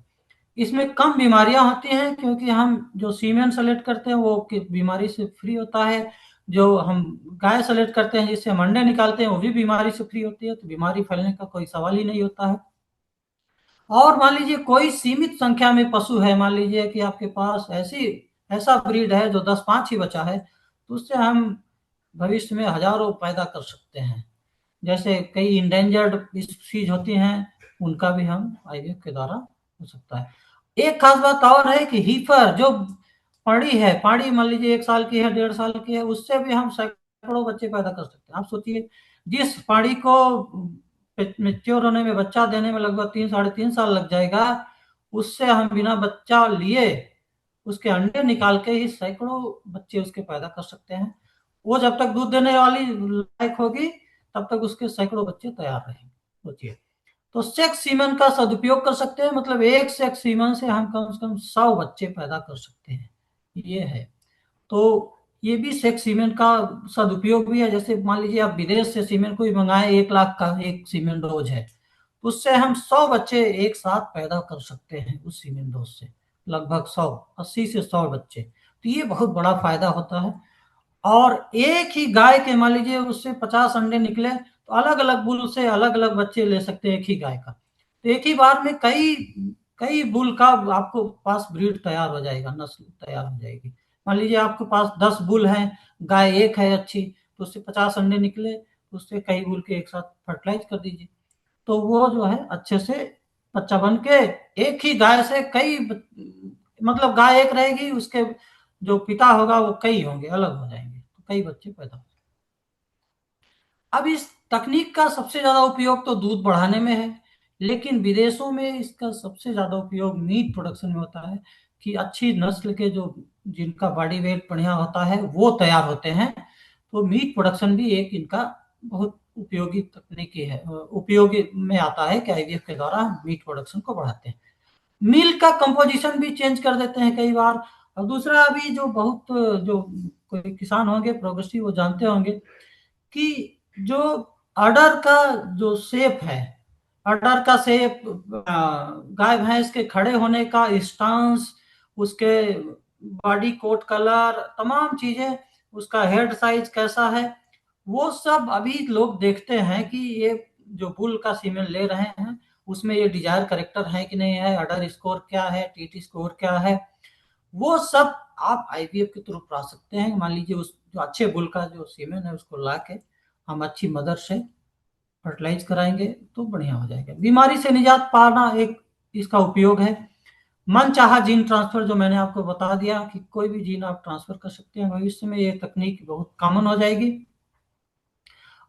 इसमें कम बीमारियां होती हैं, क्योंकि हम जो सीमेन सेलेक्ट करते हैं वो बीमारी से फ्री होता है। जो हम गाय सेलेक्ट करते हैं जिससे हम अंडे निकालते हैं वो भी बीमारी से फ्री होती है, तो बीमारी फैलने का कोई सवाल ही नहीं होता है। और मान लीजिए कोई सीमित संख्या में पशु है, मान लीजिए कि आपके पास ऐसा ब्रीड है जो 10-5 ही बचा है, तो उससे हम भविष्य में हजारों पैदा कर सकते हैं। जैसे कई इंडेंजर्ड स्पीशीज होती हैं, उनका भी हम आईवीएफ के द्वारा हो सकता है। एक खास बात और है कि हीफर जो पाड़ी मान लीजिए 1 साल की है, 1.5 साल की है, उससे भी हम सैकड़ों बच्चे पैदा कर सकते हैं। आप सोचिए, जिस पाड़ी को मेच्योर होने में, बच्चा देने में लगभग 3-3.5 साल लग जाएगा, उससे हम बिना बच्चा लिए उसके अंडे निकाल के ही सैकड़ों बच्चे उसके पैदा कर सकते हैं। वो जब तक दूध देने वाली लायक होगी तब तक उसके सैकड़ों बच्चे तैयार रहेंगे। सोचिए, तो सेक्स सीमन का सदुपयोग कर सकते हैं, मतलब एक सेक्स सीमन से हम कम से कम 100 बच्चे पैदा कर सकते हैं। ये है, तो ये भी सेक्स सीमेन का सदुपयोग भी है। जैसे मान लीजिए आप विदेश से सीमेन कोई मंगाए, 1 लाख का एक सीमेन डोज है, तो उससे हम 100 बच्चे एक साथ पैदा कर सकते हैं उस सीमेन डोज से, लगभग 100, 80 से 100 बच्चे। तो ये बहुत बड़ा फायदा होता है। और एक ही गाय के मान लीजिए उससे 50 अंडे निकले तो अलग अलग बुल से अलग अलग बच्चे ले सकते हैं एक ही गाय का। तो एक ही बार में कई कई बुल का आपको पास ब्रीड तैयार हो जाएगा, नस्ल तैयार हो जाएगी। मान लीजिए आपके पास 10 बुल हैं, गाय एक है अच्छी, तो उससे 50 अंडे निकले, उससे कई बुल के एक साथ फर्टिलाइज कर दीजिए, तो वो जो है अच्छे से बच्चा बन के एक ही गाय से मतलब गाय एक रहेगी, उसके जो पिता होगा वो कई होंगे, अलग हो जाएंगे, तो कई बच्चे पैदा होंगे। अब इस तकनीक का सबसे ज्यादा उपयोग तो दूध बढ़ाने में है, लेकिन विदेशों में इसका सबसे ज्यादा उपयोग मीट प्रोडक्शन में होता है, कि अच्छी नस्ल के जो जिनका बॉडी वेट बढ़िया होता है वो तैयार होते हैं। तो मीट प्रोडक्शन भी एक इनका बहुत उपयोगी तकनीकी है, उपयोगी में आता है कि आईवीएफ के द्वारा मीट प्रोडक्शन को बढ़ाते हैं। मिल्क का कंपोजिशन भी चेंज कर देते हैं कई बार। और दूसरा, अभी जो बहुत जो कोई किसान होंगे प्रोग्रेसिव वो जानते होंगे कि जो अडर का जो शेप है, अडर का शेप, गाय भैंस के खड़े होने का स्टांस, उसके बॉडी कोट कलर, तमाम चीजें, उसका हेड साइज कैसा है, वो सब अभी लोग देखते हैं कि ये जो बुल का सीमेन ले रहे हैं उसमें ये डिजायर करेक्टर है कि नहीं है, अडर स्कोर क्या है, टीटी स्कोर क्या है, वो सब आप आईवीएफ के थ्रू करा सकते हैं। मान लीजिए उस जो अच्छे बुल का जो सीमेन है उसको ला के हम अच्छी मदर से फर्टिलाइज कराएंगे तो बढ़िया हो जाएगा। बीमारी से निजात पाना एक इसका उपयोग है। मन चाहा जीन ट्रांसफर, जो मैंने आपको बता दिया कि कोई भी जीन आप ट्रांसफर कर सकते हैं, भविष्य में ये तकनीक बहुत कॉमन हो जाएगी।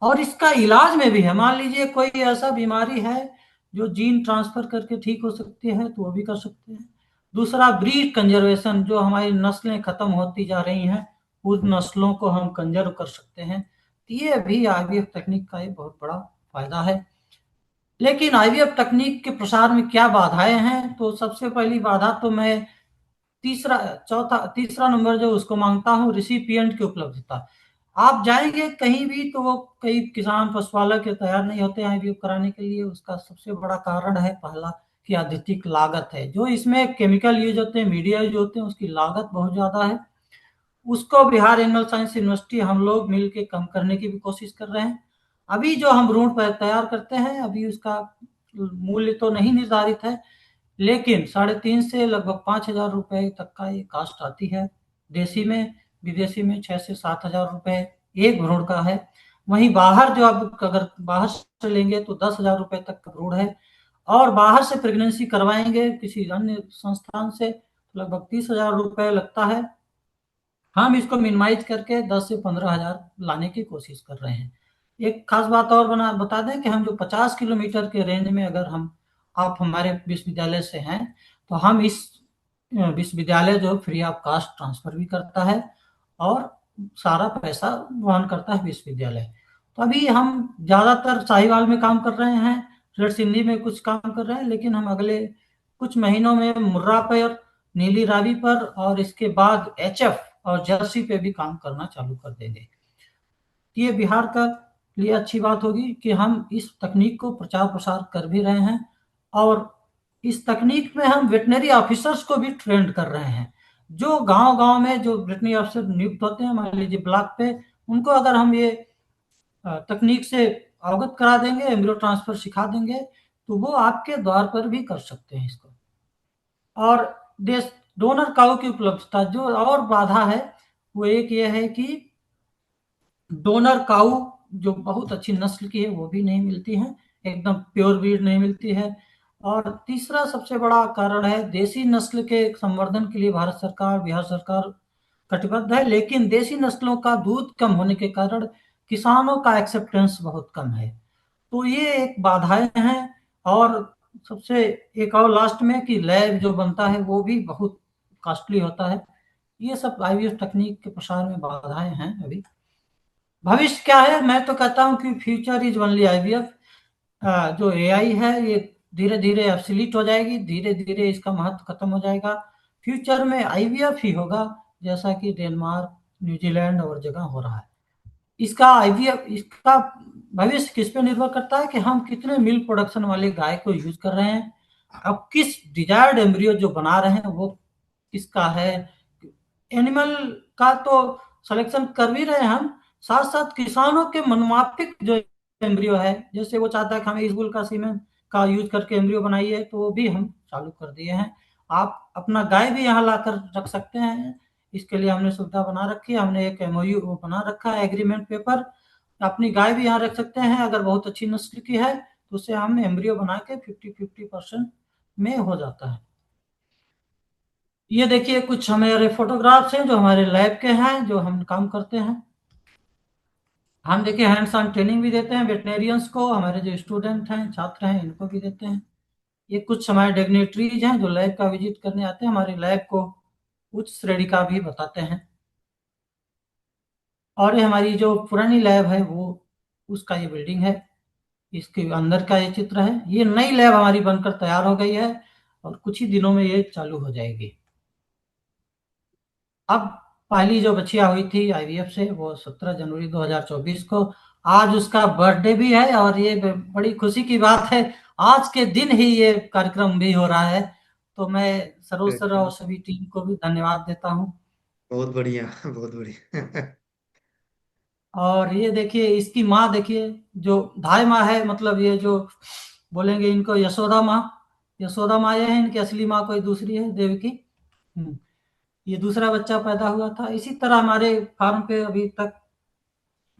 और इसका इलाज में भी है, मान लीजिए कोई ऐसा बीमारी है जो जीन ट्रांसफर करके ठीक हो सकती है तो वो भी कर सकते हैं। दूसरा, ब्रीड कंजर्वेशन, जो हमारी नस्लें खत्म होती जा रही हैं उन नस्लों को हम कंजर्व कर सकते हैं, तो ये भी आईवीएफ तकनीक का एक बहुत बड़ा फायदा है। लेकिन आईवीएफ तकनीक के प्रसार में क्या बाधाएं हैं, तो सबसे पहली बाधा तो मैं तीसरा नंबर जो उसको मांगता हूँ, रिसिपिएंट की उपलब्धता। आप जाएंगे कहीं भी तो वो कई किसान पशुपालक के तैयार नहीं होते हैं आईवीएफ कराने के लिए। उसका सबसे बड़ा कारण है पहला कि अधिक लागत है, जो इसमें केमिकल यूज होते हैं, मीडिया यूज होते हैं, उसकी लागत बहुत ज्यादा है। उसको बिहार एनिमल साइंस यूनिवर्सिटी हम लोग मिलके कम करने की भी कोशिश कर रहे हैं। अभी जो हम भ्रूण तैयार करते हैं अभी उसका मूल्य तो नहीं निर्धारित है, लेकिन 3.5 से लगभग 5,000 रुपए तक का ये कास्ट आती है देसी में। विदेशी में 6 से 7,000 रुपए एक भ्रूण का है। वहीं बाहर जो आप अगर बाहर से लेंगे तो 10,000 रुपए तक का भ्रूण है। और बाहर से प्रेगनेंसी करवाएंगे किसी अन्य संस्थान से तो लगभग 30,000 रुपए लगता है। हम इसको मिनिमाइज करके 10 से 15,000 लाने की कोशिश कर रहे हैं। एक खास बात और बता दें कि हम जो 50 किलोमीटर के रेंज में अगर आप हमारे विश्वविद्यालय से हैं तो हम इस विश्वविद्यालय जो फ्री ऑफ कास्ट ट्रांसफर भी करता है और सारा पैसा वहन करता है विश्वविद्यालय। तो अभी हम ज्यादातर साहिवाल में काम कर रहे हैं, रेड सिंधी में कुछ काम कर रहे हैं, लेकिन हम अगले कुछ महीनों में मुर्रा पर, नीली रावी पर और इसके बाद एचएफ और जर्सी पे भी काम करना चालू कर देंगे। ये बिहार का लिए अच्छी बात होगी कि हम इस तकनीक को प्रचार प्रसार कर भी रहे हैं और इस तकनीक में हम वेटनरी ऑफिसर्स को भी ट्रेंड कर रहे हैं। जो गांव गांव में जो वेटनरी ऑफिसर नियुक्त होते हैं मान लीजिए ब्लॉक पे, उनको अगर हम ये तकनीक से अवगत करा देंगे, एम्ब्रियो ट्रांसफर सिखा देंगे, तो वो आपके द्वार पर भी कर सकते हैं इसको। और देश डोनर काऊ की उपलब्धता, जो और बाधा है वो एक ये है कि डोनर काऊ जो बहुत अच्छी नस्ल की है वो भी नहीं मिलती है, एकदम प्योर ब्रीड नहीं मिलती है। और तीसरा सबसे बड़ा कारण है, देसी नस्ल के संवर्धन के लिए भारत सरकार, बिहार सरकार कटिबद्ध है, लेकिन देसी नस्लों का दूध कम होने के कारण किसानों का एक्सेप्टेंस बहुत कम है। तो ये एक बाधाएं हैं। और सबसे एक और लास्ट में कि लैब जो बनता है वो भी बहुत कॉस्टली होता है। ये सब आईवीएफ तकनीक के प्रसार में बाधाएं हैं। अभी भविष्य क्या है, मैं तो कहता हूं कि फ्यूचर इज ओनली आईवीएफ। जो एआई है ये धीरे धीरे एब्सोल्यूट हो जाएगी, धीरे धीरे इसका महत्व खत्म हो जाएगा। फ्यूचर में आईवीएफ ही होगा, जैसा कि डेनमार्क, न्यूजीलैंड और जगह हो रहा है। इसका आईवीएफ, इसका भविष्य किस पे निर्भर करता है कि हम कितने मिल्क प्रोडक्शन वाली गाय को यूज कर रहे हैं, अब किस डिजायर्ड एम्ब्रियो जो बना रहे हैं वो किसका है। एनिमल का तो सिलेक्शन कर भी रहे हैं हम, साथ साथ किसानों के मनमाफिक जो एम्ब्रियो है, जैसे वो चाहता है कि हमें इसबुल का सीमेंट का यूज करके एम्ब्रियो बनाइए, तो वो भी हम चालू कर दिए हैं। आप अपना गाय भी यहाँ लाकर रख सकते हैं, इसके लिए हमने सुविधा बना रखी है। हमने एक एमओयू बना रखा है, एग्रीमेंट पेपर। अपनी गाय भी यहाँ रख सकते हैं, अगर बहुत अच्छी नस्ल की है तो उसे हम एम्ब्रियो बना के 50-50% में हो जाता है। ये देखिए कुछ हमारे फोटोग्राफ्स हैं जो हमारे लैब के हैं, जो हम काम करते हैं। हम देखिए हैंड्स ऑन ट्रेनिंग भी देते हैं वेटनेरियंस को, हमारे जो स्टूडेंट हैं, छात्र हैं, इनको भी देते हैं। ये कुछ हमारे डिग्नेटरीज हैं जो लैब का विजिट करने आते हैं, हमारे लैब को उच्च श्रेणी का भी बताते हैं। और ये हमारी जो पुरानी लैब है वो उसका ये बिल्डिंग है, इसके अंदर का ये चित्र है। ये नई लैब हमारी बनकर तैयार हो गई है और कुछ ही दिनों में ये चालू हो जाएगी। अब पहली जो बच्चियां हुई थी आईवीएफ से वो 17 जनवरी 2024 को, आज उसका बर्थडे भी है और ये बड़ी खुशी की बात है, आज के दिन ही ये कार्यक्रम भी हो रहा है। तो मैं सरोज सर और सभी टीम को भी धन्यवाद देता हूँ। बहुत बढ़िया, बहुत बढ़िया। और ये देखिए इसकी माँ देखिए, जो धाय माँ है, मतलब ये जो बोलेंगे इनको यशोदा माँ, यशोदा माँ ये है, इनकी असली माँ कोई दूसरी है, देवकी। ये दूसरा बच्चा पैदा हुआ था। इसी तरह हमारे फार्म पे अभी तक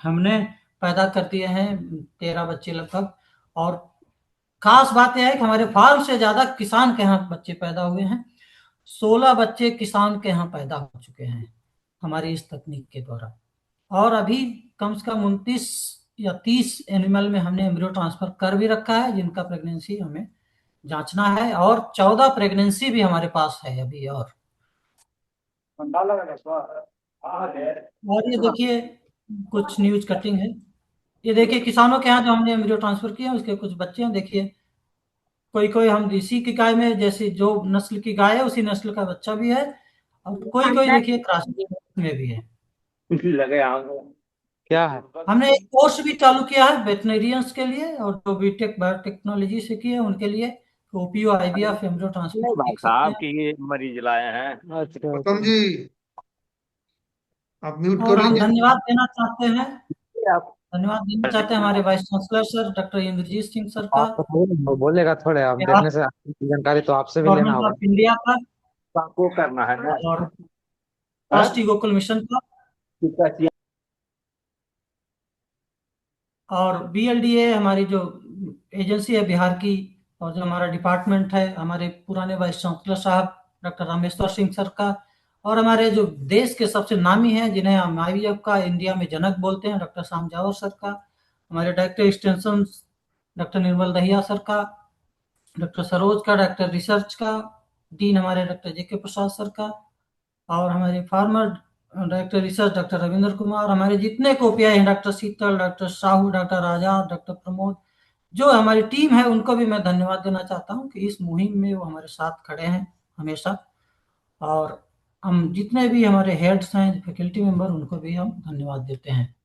हमने पैदा कर दिए हैं 13 बच्चे लगभग। और खास बात यह है कि हमारे फार्म से ज्यादा किसान के यहाँ बच्चे पैदा हुए हैं। 16 बच्चे किसान के यहाँ पैदा हो चुके हैं हमारी इस तकनीक के द्वारा। और अभी कम से कम 29 या 30 एनिमल में हमने एम्ब्रियो ट्रांसफर कर भी रखा है, जिनका प्रेगनेंसी हमें जांचना है। और 14 प्रेगनेंसी भी हमारे पास है अभी। और ये देखिए कुछ न्यूज कटिंग है। ये देखिए किसानों के यहाँ जो हमने एम्ब्रियो ट्रांसफर किया उसके कुछ बच्चे हैं, देखिए कोई कोई हम देसी की गाय में, जैसे जो नस्ल की गाय है उसी नस्ल का बच्चा भी है, और कोई कोई देखिए क्रॉस में भी है। लगे आगे क्या है। हमने एक कोर्स भी चालू किया है वेटनेरियंस के लिए, और जो बीटेक बायोटेक्नोलॉजी से किए उनके लिए, तो ओपीओ आईवीएफ एम्ब्रियो ट्रांसफर नहीं भाई सीख सकते साहब हैं। कि ये मरीज लाए हैं। अच्छा गौतम जी, आप म्यूट और कर हम लीजिए। धन्यवाद देना चाहते हैं, आप धन्यवाद देना चाहते हैं हमारे vice chancellor sir doctor Inderjeet Singh sir का, आप तो बोलेगा थोड़े, आप देखने से आपकी जानकारी तो आपसे भी लेना गवर्नमेंट होगा। ऑफ इंडिया का, आपको करना है ना। और हाँ? राष्ट्रीय गोकुल मिशन का, कितना चाहिए? और बीएलडीए हमारी जो एजेंसी है बिहार की, और जो हमारा डिपार्टमेंट है, हमारे पुराने वाइस चांसलर साहब डॉक्टर रामेश्वर सिंह सर का, और हमारे जो देश के सबसे नामी हैं जिन्हें हम आईवीएफ का इंडिया में जनक बोलते हैं, डॉक्टर श्याम जावर सर का, हमारे डायरेक्टर एक्सटेंशन डॉक्टर निर्मल दहिया सर का, डॉक्टर सरोज का, डॉक्टर रिसर्च का डीन हमारे डॉक्टर जेके प्रसाद सर का, और हमारे farmer director research doctor Ravindra Kumar, हमारे जितने कोपियाई हैं, डॉक्टर शीतल, डॉक्टर साहू, डॉक्टर आजाद, डॉक्टर प्रमोद, जो हमारी टीम है उनको भी मैं धन्यवाद देना चाहता हूँ कि इस मुहिम में वो हमारे साथ खड़े हैं हमेशा। और हम जितने भी हमारे हेड्स हैं, फैकल्टी मेंबर, उनको भी हम धन्यवाद देते हैं।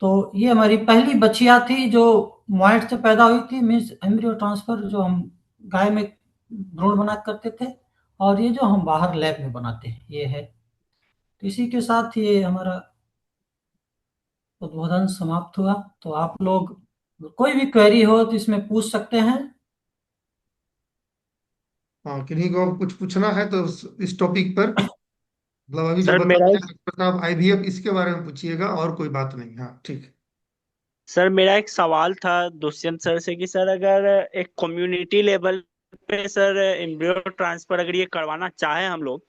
तो ये हमारी पहली बच्चिया थी जो मॉइट से पैदा हुई थी, मीन्स एम्ब्रियो ट्रांसफर जो हम गाय में भ्रूण बना करते थे, और ये जो हम बाहर लैब में बनाते हैं ये है। तो इसी के साथ ये हमारा उद्बोधन समाप्त हुआ। तो आप लोग कोई भी क्वेरी हो तो इसमें पूछ सकते हैं। हाँ, किन्हीं को कुछ पूछना है तो इस टॉपिक पर, मतलब अभी जो सर मेरा बताया एक डॉक्टर साहब आईवीएफ, इसके बारे में पूछिएगा, और कोई बात नहीं। हाँ ठीक है। सर मेरा एक सवाल था दुष्यंत सर से कि सर अगर एक कम्युनिटी लेवल पे सर एम्ब्रियो ट्रांसफर अगर ये करवाना चाहे हम लोग,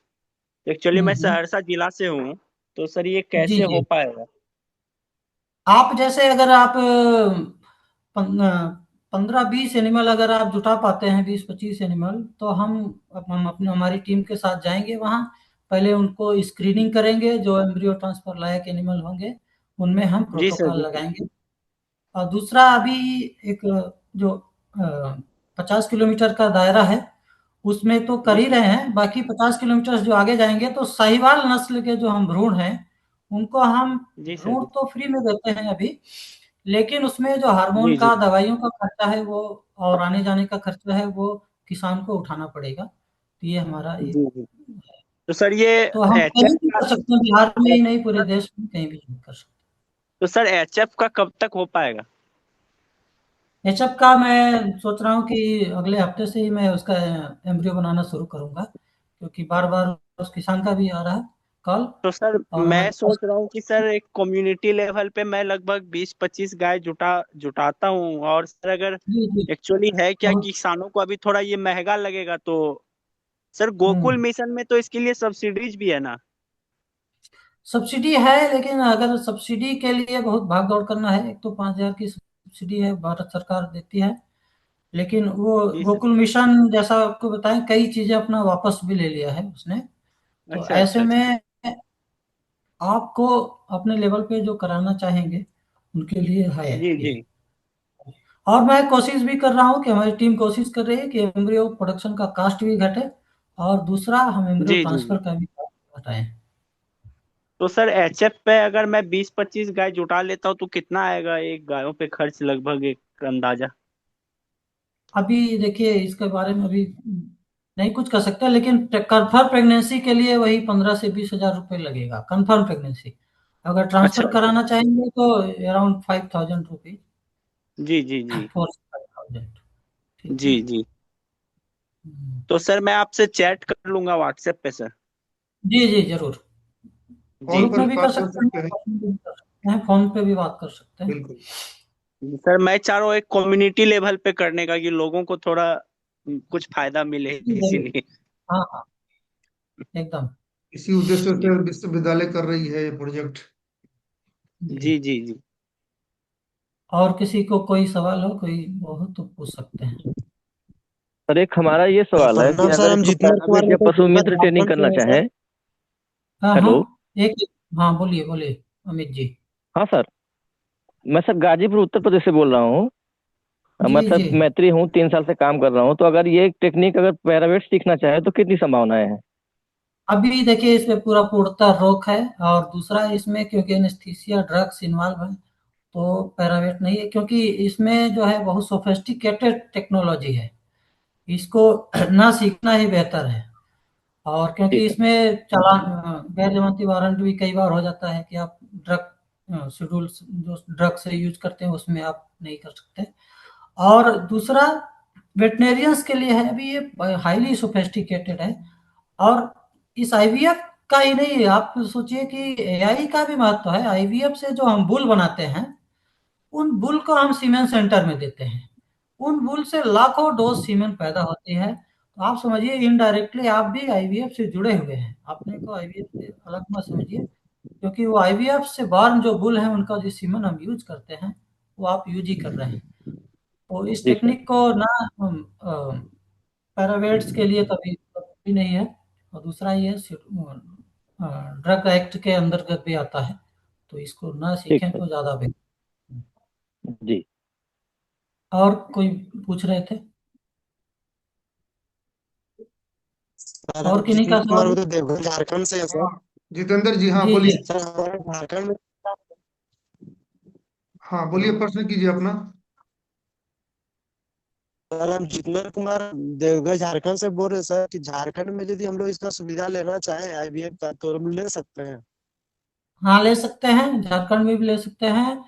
एक्चुअली मैं हम्म। सहरसा जिला से हूँ, तो सर ये जी कैसे हो जी, पाएगा। आप जैसे अगर आप 15-20 एनिमल अगर आप जुटा पाते हैं, 20-25 एनिमल, तो हम अपने हमारी टीम के साथ जाएंगे वहाँ, पहले उनको स्क्रीनिंग करेंगे, जो एम्ब्रियो ट्रांसफर लायक एनिमल होंगे उनमें हम जी सर प्रोटोकॉल जी सर। लगाएंगे। और दूसरा अभी एक जो 50 किलोमीटर का दायरा है उसमें तो कर जी ही रहे हैं, बाकी 50 किलोमीटर जो आगे जाएंगे तो साहिवाल नस्ल के जो हम भ्रूण हैं उनको हम जी सर भ्रूण जी। तो फ्री में देते हैं अभी, लेकिन उसमें जो हार्मोन जी जी का दवाइयों का खर्चा है वो और आने जाने का खर्चा है वो किसान को उठाना पड़ेगा। तो ये हमारा जी एक जी। तो सर ये तो हम एचएफ कहीं भी का कर सकते हैं, बिहार में ही नहीं पूरे देश में कहीं भी कर सकते तो सर एचएफ का कब तक हो पाएगा? हैं। एचएफ का मैं सोच रहा हूँ कि अगले हफ्ते से ही मैं उसका एम्ब्रियो बनाना शुरू करूंगा, क्योंकि बार बार उस किसान का भी आ रहा है कॉल। तो सर और मैं हमारे पास सोच रहा हूँ कि सर एक कम्युनिटी लेवल पे मैं लगभग 20-25 गाय जुटाता हूँ। और सर अगर जी जी एक्चुअली है क्या, बहुत किसानों को अभी थोड़ा ये महंगा लगेगा, तो सर गोकुल हम्म मिशन में तो इसके लिए सब्सिडीज भी है ना? सब्सिडी है, लेकिन अगर सब्सिडी के लिए बहुत भाग दौड़ करना है, एक तो 5,000 की सब्सिडी है भारत सरकार देती है, लेकिन वो जी सर। गोकुल मिशन जैसा आपको बताएं कई चीजें अपना वापस भी ले लिया है उसने। तो अच्छा ऐसे अच्छा अच्छा। में आपको अपने लेवल पे जो कराना चाहेंगे उनके लिए है जी ये। जी। और मैं कोशिश भी कर रहा हूँ कि हमारी टीम कोशिश कर रही है कि एम्ब्रियो प्रोडक्शन का कास्ट भी घटे, और दूसरा हम एम्ब्रियो जी जी जी। ट्रांसफर का भी कास्ट घटाएं। तो सर एचएफ पे अगर मैं 20-25 गाय जुटा लेता हूँ तो कितना आएगा एक गायों पे खर्च, लगभग एक अंदाजा? अभी देखिए इसके बारे में अभी नहीं कुछ कर सकते, लेकिन कंफर्म प्रेगनेंसी के लिए वही 15 से 20 हजार रुपये लगेगा, कंफर्म प्रेगनेंसी। अगर अच्छा ट्रांसफर अच्छा। कराना चाहेंगे तो अराउंड 5,000 रुपीज, जी जी जी। 4 से 5,000। ठीक है। जी जी। हम्म। तो सर मैं आपसे चैट कर लूंगा व्हाट्सएप पे सर। जी जी जरूर। जी कॉल ग्रुप पर में भी भी कर बात कर सकते हैं, सकते हैं। फोन में भी कर सकते हैं, फोन पे भी बात कर सकते हैं। बिल्कुल। सर मैं चाह रहा हूँ एक कम्युनिटी लेवल पे करने का, कि लोगों को थोड़ा कुछ फायदा मिले जी जरूर। इसीलिए। हाँ हाँ एकदम। इसी उद्देश्य जी से विश्वविद्यालय कर रही है ये प्रोजेक्ट। जी। जी जी जी। और किसी को कोई सवाल हो कोई हो तो पूछ सकते हैं। सर एक हमारा ये सवाल है कि प्रणाम सर, अगर हम इसको जितेंद्र कुमार पैराविट या यादव पशु दुर्गा मित्र ट्रेनिंग झारखंड से करना हैं सर। चाहें। हाँ हाँ हेलो। एक हाँ बोलिए बोलिए अमित जी। हाँ सर, मैं सर गाजीपुर उत्तर प्रदेश से बोल रहा हूँ। मैं जी सर जी मैत्री हूँ, 3 साल से काम कर रहा हूँ। तो अगर ये टेक्निक अगर पैरावेट सीखना चाहे तो कितनी संभावनाएं हैं? अभी देखिए इसमें पूरा पूर्णतः रोक है, और दूसरा इसमें क्योंकि एनेस्थीसिया ड्रग्स इन्वॉल्व है तो पैरावेट नहीं है, क्योंकि इसमें जो है बहुत सोफिस्टिकेटेड टेक्नोलॉजी है। इसको ना सीखना ही बेहतर है। और जी क्योंकि सर। इसमें चालान गैर जमानती वारंट भी कई बार हो जाता है कि आप ड्रग शेड्यूल जो ड्रग से यूज करते हैं उसमें आप नहीं कर सकते। और दूसरा वेटनेरियंस के लिए है, अभी ये हाईली सोफिस्टिकेटेड है। और इस आईवीएफ का ही नहीं, आप सोचिए कि एआई का भी महत्व है। आईवीएफ से जो हम बुल बनाते हैं उन बुल को हम सीमेंट सेंटर में देते हैं, उन बुल से लाखों डोज सीमेंट पैदा होती है। तो आप समझिए इनडायरेक्टली आप भी आईवीएफ से जुड़े हुए हैं, अपने को आईवीएफ से अलग मत समझिए, क्योंकि वो आईवीएफ से बॉर्न जो बुल है उनका जो सीमेंट हम यूज करते हैं वो आप यूज ही कर रहे हैं। तो इस जी सर। टेक्निक को ना हम पैरावेट्स के लिए कभी कभी नहीं है। और दूसरा ये ड्रग एक्ट के अंतर्गत भी आता है, तो इसको ना ठीक सीखें सर। तो ज्यादा बेहतर। जी और कोई पूछ रहे थे? सर और हम किन्हीं का जितेंद्र कुमार सवाल है? उधर देवघर झारखंड से हैं सर। हाँ जितेंद्र जी, हाँ जी जी बोलिए। सर हमारे झारखंड में हाँ बोलिए, प्रश्न कीजिए अपना। सर हम जितेंद्र कुमार देवघर झारखंड से बोल रहे हैं सर, कि झारखंड में यदि हम लोग इसका सुविधा लेना चाहें आईवीएफ का तो हम ले सकते हैं? हाँ ले सकते हैं, झारखंड में भी ले सकते हैं।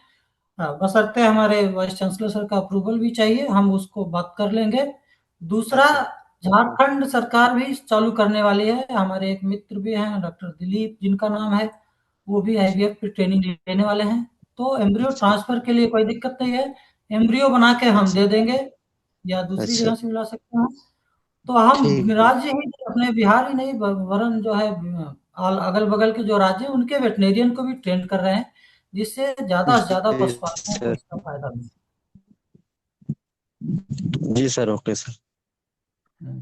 हाँ, बशर्ते हमारे वाइस चांसलर सर का अप्रूवल भी चाहिए, हम उसको बात कर लेंगे। दूसरा, अच्छा। झारखंड सरकार भी चालू करने वाली है, हमारे एक मित्र भी हैं डॉक्टर दिलीप जिनका नाम है, वो भी आईवीएफ की ट्रेनिंग लेने वाले हैं। तो एम्ब्रियो अच्छा ट्रांसफर के लिए कोई दिक्कत नहीं है, एम्ब्रियो बना के हम अच्छा दे देंगे या दूसरी अच्छा। जगह से मिला सकते हैं। तो हम ठीक है। राज्य ही अपने बिहार ही नहीं वरन जो है अगल बगल के जो राज्य हैं उनके वेटनेरियन को भी ट्रेन कर रहे हैं, जिससे ज्यादा से ज्यादा जी पशुपालकों को सर। इसका फायदा मिले। जी सर, ओके सर। हम्म।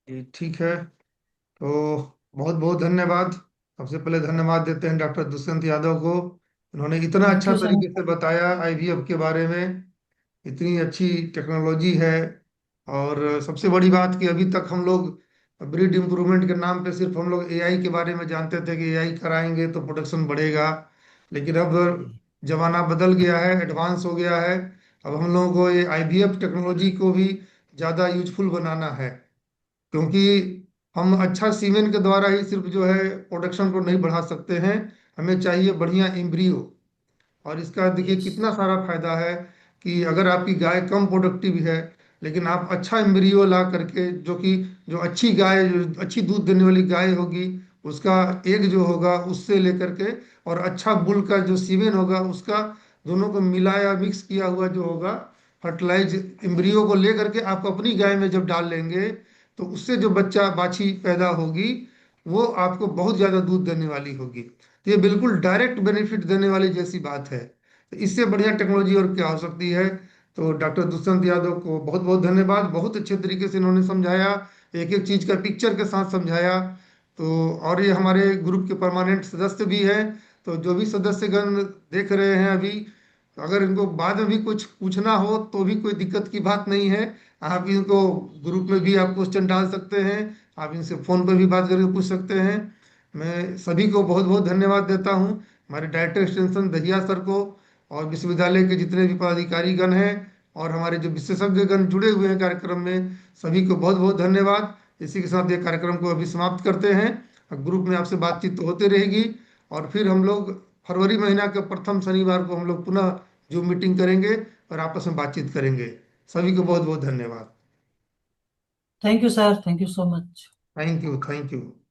जी, ठीक है। तो बहुत बहुत धन्यवाद। सबसे पहले धन्यवाद देते हैं डॉक्टर दुष्यंत यादव को। उन्होंने इतना थैंक अच्छा यू सो तरीके से बताया आईवीएफ के बारे में। इतनी अच्छी टेक्नोलॉजी है। और सबसे बड़ी बात कि अभी तक हम लोग ब्रीड इम्प्रूवमेंट के नाम पे सिर्फ हम लोग एआई के बारे में जानते थे कि एआई कराएंगे तो प्रोडक्शन बढ़ेगा। लेकिन अब मच। जमाना बदल गया है, एडवांस हो गया है। अब हम लोगों को ये IVF टेक्नोलॉजी को भी ज़्यादा यूजफुल बनाना है, क्योंकि हम अच्छा सीमेन के द्वारा ही सिर्फ जो है प्रोडक्शन को नहीं बढ़ा सकते हैं, हमें चाहिए बढ़िया एम्ब्रियो। और इसका देखिए Yes. कितना सारा फायदा है कि अगर आपकी गाय कम प्रोडक्टिव है, लेकिन आप अच्छा एम्ब्रियो ला करके, जो कि जो अच्छी गाय, जो अच्छी दूध देने वाली गाय होगी, उसका एग जो होगा उससे लेकर के, और अच्छा बुल का जो सीमेन होगा उसका, दोनों को मिलाया मिक्स किया हुआ जो होगा फर्टिलाइज एम्ब्रियो को लेकर के आप अपनी गाय में जब डाल लेंगे, तो उससे जो बच्चा बाछी पैदा होगी वो आपको बहुत ज़्यादा दूध देने वाली होगी। तो ये बिल्कुल डायरेक्ट बेनिफिट देने वाली जैसी बात है। तो इससे बढ़िया टेक्नोलॉजी और क्या हो सकती है। तो डॉक्टर दुष्यंत यादव को बहुत बहुत धन्यवाद, बहुत अच्छे तरीके से इन्होंने समझाया, एक एक चीज का पिक्चर के साथ समझाया। तो और ये हमारे ग्रुप के परमानेंट सदस्य भी हैं, तो जो भी सदस्यगण देख रहे हैं अभी, अगर इनको बाद में भी कुछ पूछना हो तो भी कोई दिक्कत की बात नहीं है। आप इनको ग्रुप में भी आप क्वेश्चन डाल सकते हैं, आप इनसे फोन पर भी बात करके पूछ सकते हैं। मैं सभी को बहुत बहुत धन्यवाद देता हूँ, हमारे डायरेक्टर एक्सटेंशन दहिया सर को, और विश्वविद्यालय के जितने भी पदाधिकारीगण हैं, और हमारे जो विशेषज्ञगण जुड़े हुए हैं कार्यक्रम में, सभी को बहुत बहुत धन्यवाद। इसी के साथ ये कार्यक्रम को अभी समाप्त करते हैं। ग्रुप में आपसे बातचीत तो होती रहेगी, और फिर हम लोग फरवरी महीना के प्रथम शनिवार को हम लोग पुनः जूम मीटिंग करेंगे और आपस में बातचीत करेंगे। सभी को बहुत बहुत धन्यवाद। Thank you, sir. Thank you so much. Thank you, thank you.